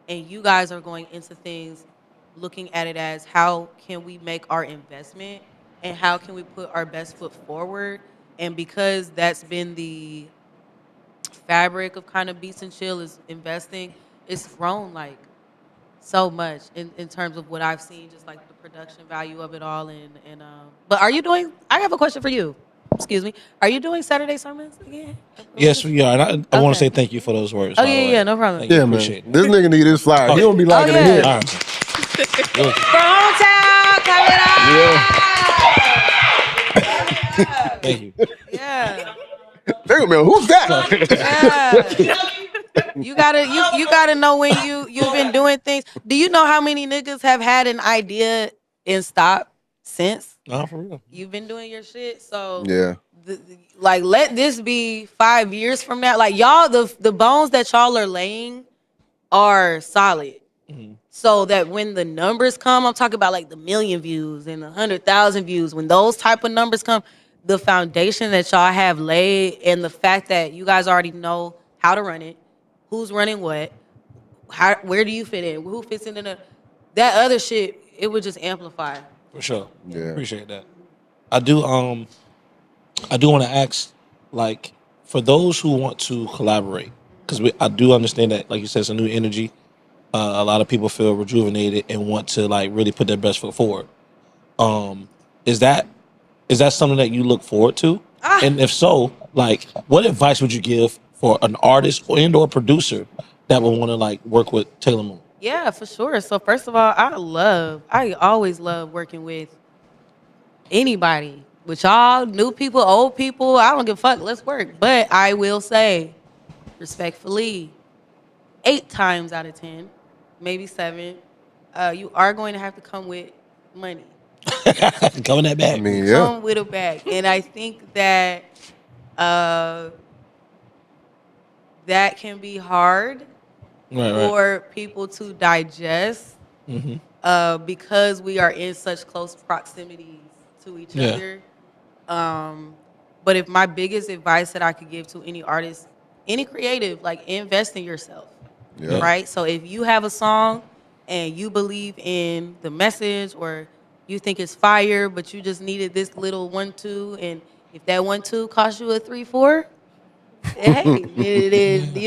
and you guys are going into things looking at it as, how can we make our investment and how can we put our best foot forward? And because that's been the fabric of kind of Beats and Chill, is investing, it's grown like so much in terms of what I've seen, just like the production value of it all. But are you doing, I have a question for you. Excuse me. Are you doing Saturday sermons again? yes, we are. And I want to say thank you for those words. Oh, by the way. yeah, no problem. Thank you. Yeah, man. Appreciate it. This nigga need his flyer. He don't be liking yeah. it here. All right. From hometown, coming up. Thank you. Yeah. They're gonna be like, who's that? Yeah. You gotta know when you've been doing things. Do you know how many niggas have had an idea and stopped since? Nah, for real. You've been doing your shit, so Yeah. Like, let this be 5 years from now. Like, y'all, the bones that y'all are laying are solid. So that when the numbers come, I'm talking about like the 1 million views and the 100,000 views. When those type of numbers come, the foundation that y'all have laid, and the fact that you guys already know how to run it, who's running what, where do you fit in, who fits in that other shit, it would just amplify. For sure. Yeah. Appreciate that. I do want to ask, like, for those who want to collaborate, because I do understand that, like you said, it's a new energy. A lot of people feel rejuvenated and want to, like, really put their best foot forward. Is that something that you look forward to? And if so, like, what advice would you give for an artist or producer that would want to, like, work with Taylor Moon? Yeah, for sure. So first of all, I always love working with anybody. With y'all, new people, old people, I don't give a fuck. Let's work. But I will say, respectfully, 8 times out of 10, maybe 7, you are going to have to come with money. Coming that back. I mean, yeah. Come with a bag. And I think that that can be hard for people to digest because we are in such close proximities to each other. But if my biggest advice that I could give to any artist, any creative, like invest in yourself, right? So if you have a song and you believe in the message or you think it's fire, but you just needed this little 1-2, and if that 1-2 costs you a 3-4, hey,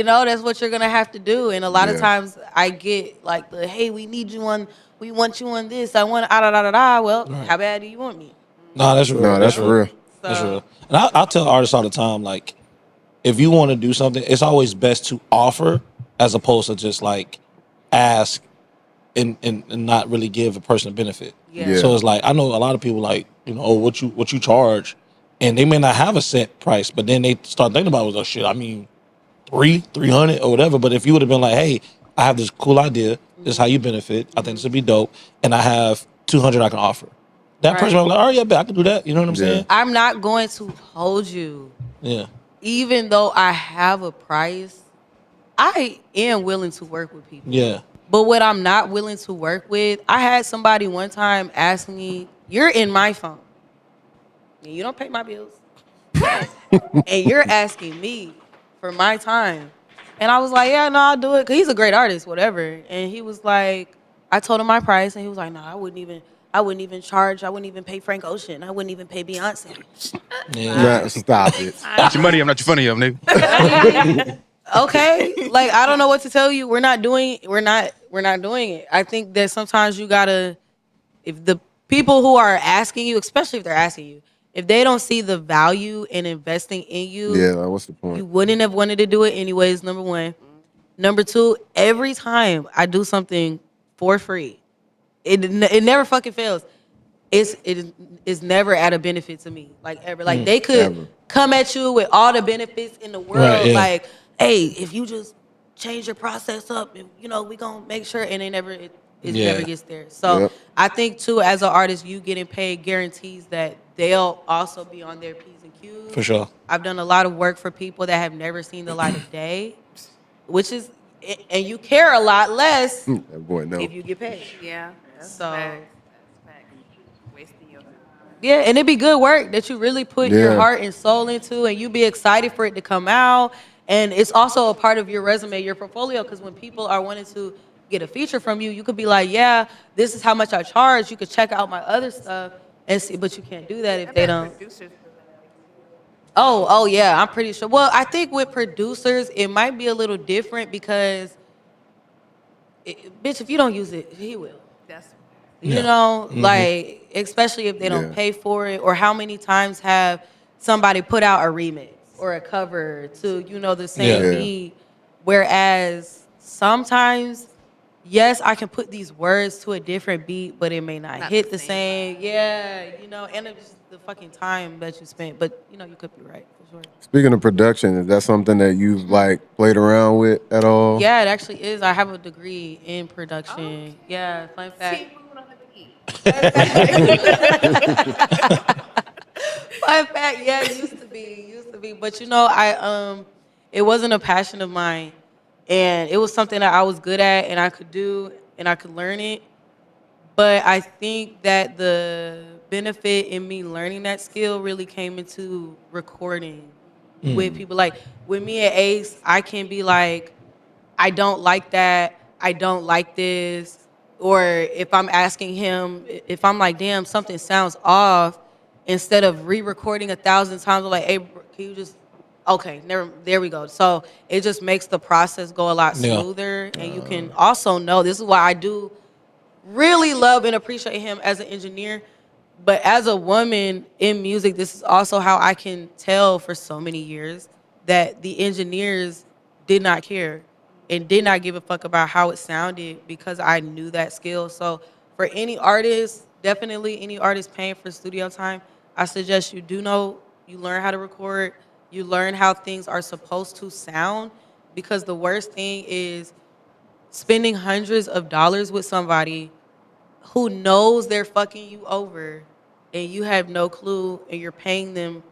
that's what you're gonna have to do. And a lot of times I get like the, hey, we need you on, we want you on this, I want Well, how bad do you want me? No, that's real. No, that's real. That's real. And I tell artists all the time, like, if you want to do something, it's always best to offer as opposed to just like ask and not really give a person a benefit. So it's like, I know a lot of people like, oh, what you charge, and they may not have a set price, but then they start thinking about it. Oh shit, I mean, 300 or whatever. But if you would have been like, hey, I have this cool idea, this is how you benefit, I think this would be dope, and I have 200 I can offer. That person will be like, oh yeah, I can do that. You know what I'm saying? I'm not going to hold you. Yeah. Even though I have a price, I am willing to work with people. Yeah. But what I'm not willing to work with, I had somebody one time ask me, you're in my phone, and you don't pay my bills, and you're asking me for my time. And I was like, yeah, no, I'll do it, because he's a great artist, whatever. And he was like, I told him my price, and he was like, no, I wouldn't even charge. I wouldn't even pay Frank Ocean. I wouldn't even pay Beyonce. Nah, stop it. Not your money. I'm not your funny, nigga. Okay, like I don't know what to tell you. We're not doing it. I think that sometimes you gotta, if the people who are asking you, especially if they're asking you, if they don't see the value in investing in you, like, what's the point? You wouldn't have wanted to do it anyways. Number one. Number two, every time I do something for free, it never fucking fails. It is never at a benefit to me, like ever. Like they could come at you with all the benefits in the world, like, hey, if you just change your process up, and we gonna make sure, and it never gets there. So I think too, as an artist, you getting paid guarantees that they'll also be on their P's and Q's. For sure. I've done a lot of work for people that have never seen the light of day, which is, and you care a lot less if you get paid. Yeah. So. That's wasting your time. Yeah, and it'd be good work that you really put your heart and soul into, and you be excited for it to come out. And it's also a part of your resume, your portfolio, because when people are wanting to get a feature from you, you could be like, yeah, this is how much I charge. You could check out my other stuff and see, but you can't do that if they don't. Oh yeah, I'm pretty sure. Well, I think with producers, it might be a little different because, bitch, if you don't use it, he will. Like, especially if they don't pay for it, or how many times have somebody put out a remix or a cover to, the same beat. Whereas sometimes, yes, I can put these words to a different beat, but it may not hit the same. Yeah, and it's just the fucking time that you spent. But, you could be right, for sure. Speaking of production, is that something that you've, played around with at all? Yeah, it actually is. I have a degree in production. Oh. Yeah, fun fact. Fun fact, yeah, it used to be. But it wasn't a passion of mine, and it was something that I was good at, and I could do, and I could learn it. But I think that the benefit in me learning that skill really came into recording with people. Like with me at Ace, I can be like, I don't like that, I don't like this. Or if I'm asking him, if I'm like, damn, something sounds off, instead of re-recording 1,000 times, I'm like, hey, can you just, okay, there we go. So it just makes the process go a lot smoother. And you can also know, this is why I do really love and appreciate him as an engineer. But as a woman in music, this is also how I can tell for so many years that the engineers did not care and did not give a fuck about how it sounded, because I knew that skill. So for any artist, definitely any artist paying for studio time, I suggest you learn how to record, you learn how things are supposed to sound, because the worst thing is spending hundreds of dollars with somebody who knows they're fucking you over and you have no clue, and you're paying them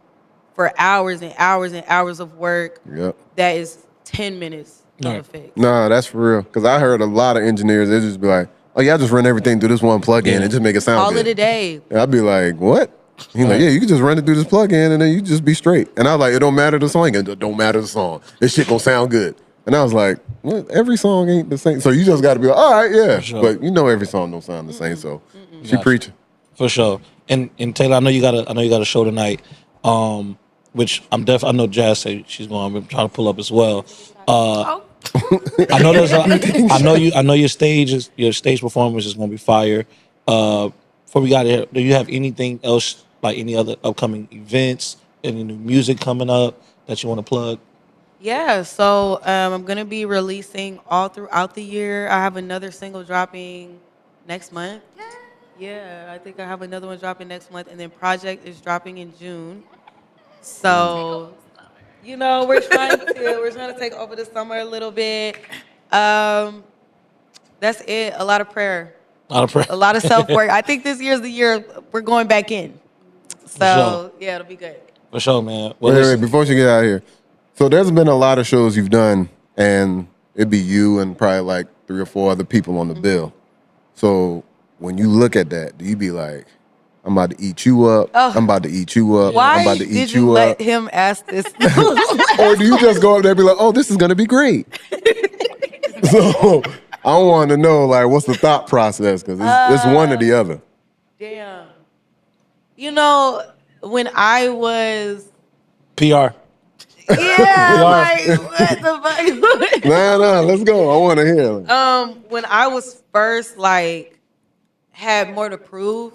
for hours and hours and hours of work. Yep. That is 10 minutes of effects. Nah, that's for real. Because I heard a lot of engineers, they just be like, oh, yeah, I just run everything through this one plugin and just make it sound Call good. it a day. And I'd be like, what? He's like, yeah, you can just run it through this plugin and then you just be straight. And I was like, it don't matter the song. It don't matter the song. This shit gonna sound good. And I was like, what? Every song ain't the same. So you just got to be like, all right, yeah. Sure. But you know every song don't sound the same. So she preaching. For sure. And Taylor, I know you got a show tonight, which I know Jazz say she's going to try to pull up as well. I know I know your stage performance is going to be fire. Before we got here, do you have anything else, like any other upcoming events, any new music coming up that you want to plug? Yeah, so I'm going to be releasing all throughout the year. I have another single dropping next month. Yeah, I think I have another one dropping next month. And then Project is dropping in June. So, we're trying to take over the summer a little bit. That's it. A lot of prayer. A lot of self-work. I think this year's the year we're going back in. So, yeah, it'll be good. For sure, man. Well, wait, before you get out of here. So there's been a lot of shows you've done, and it'd be you and probably like 3 or 4 other people on the bill. So when you look at that, do you be like, I'm about to eat you up. I'm about to eat you up. I'm about to eat did you let him ask this? Or do you just go up there and be like, oh, this is going to be great? So I want to know, like, what's the thought process? Because it's one or the other. Damn. When I was... PR. Yeah, like, what the fuck? Nah, let's go. I want to hear. When I was first, had more to prove,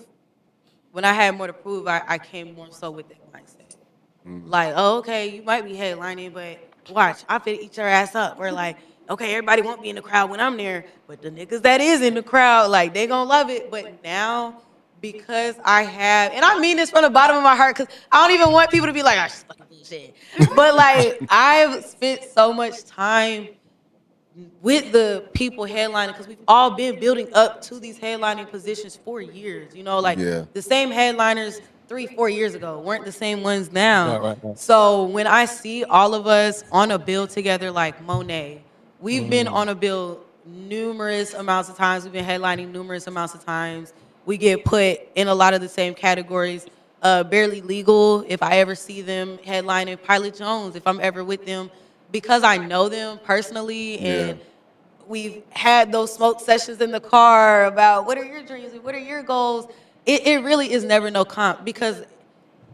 I came more so with that mindset. Like, oh, okay, you might be headlining, but watch, I'm finna eat your ass up. We're like, okay, everybody won't be in the crowd when I'm there, but the niggas that is in the crowd, they gonna love it. But now, because I have, and I mean this from the bottom of my heart, because I don't even want people to be like, she's fucking bullshit. But I've spent so much time with the people headlining, because we've all been building up to these headlining positions for years. The same headliners 3-4 years ago weren't the same ones now. Right. So when I see all of us on a bill together, like Monet, we've been on a bill numerous amounts of times. We've been headlining numerous amounts of times. We get put in a lot of the same categories. Barely Legal, if I ever see them headlining. Pilot Jones, if I'm ever with them, because I know them personally, and we've had those smoke sessions in the car about what are your dreams and what are your goals. It really is never no comp, because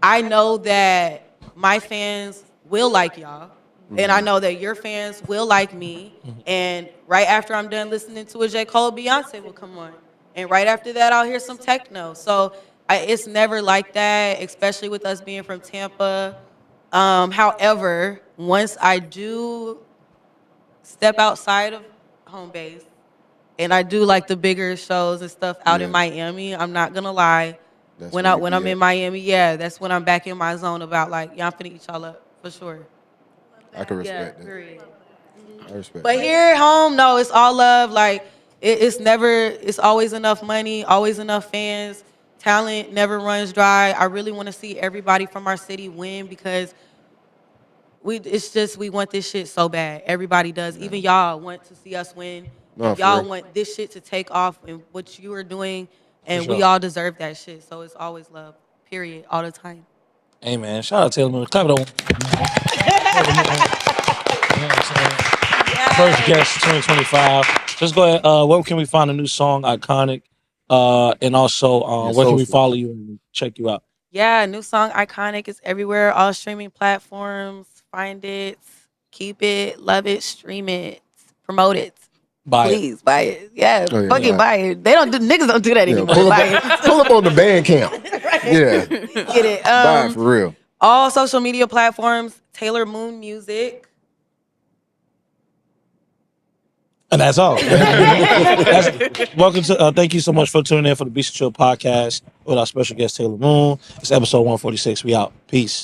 I know that my fans will like y'all, and I know that your fans will like me. And right after I'm done listening to a J. Cole, Beyonce will come on. And right after that, I'll hear some techno. So it's never like that, especially with us being from Tampa. However, once I do step outside of home base and I do the bigger shows and stuff out in Miami, I'm not gonna lie. When I'm in Miami, that's when I'm back in my zone about I'm finna eat y'all up for sure. I can respect that. Period. I respect. But here at home, no, it's all love. It's always enough money, always enough fans. Talent never runs dry. I really want to see everybody from our city win, because we want this shit so bad. Everybody does. Even y'all want to see us win. No, y'all want this shit to take off and what you are doing, and we all deserve that shit. So it's always love, period, all the time. Hey, man, shout out to Taylor. Clap it on. First guest 2025. Just go ahead. Where can we find a new song, Iconic? And also, where can we follow you and check you out? Yeah, new song Iconic is everywhere, all streaming platforms. Find it, keep it, love it, stream it, promote it. Please buy it. Yeah, fucking buy it. Niggas don't do that anymore. Pull up on the Bandcamp. Right. Yeah. Get it. Buy it for real. All social media platforms, Taylor Moon Music. And that's all. Welcome to. Thank you so much for tuning in for the Beats and Chill podcast with our special guest Taylor Moon. It's episode 146. We out. Peace.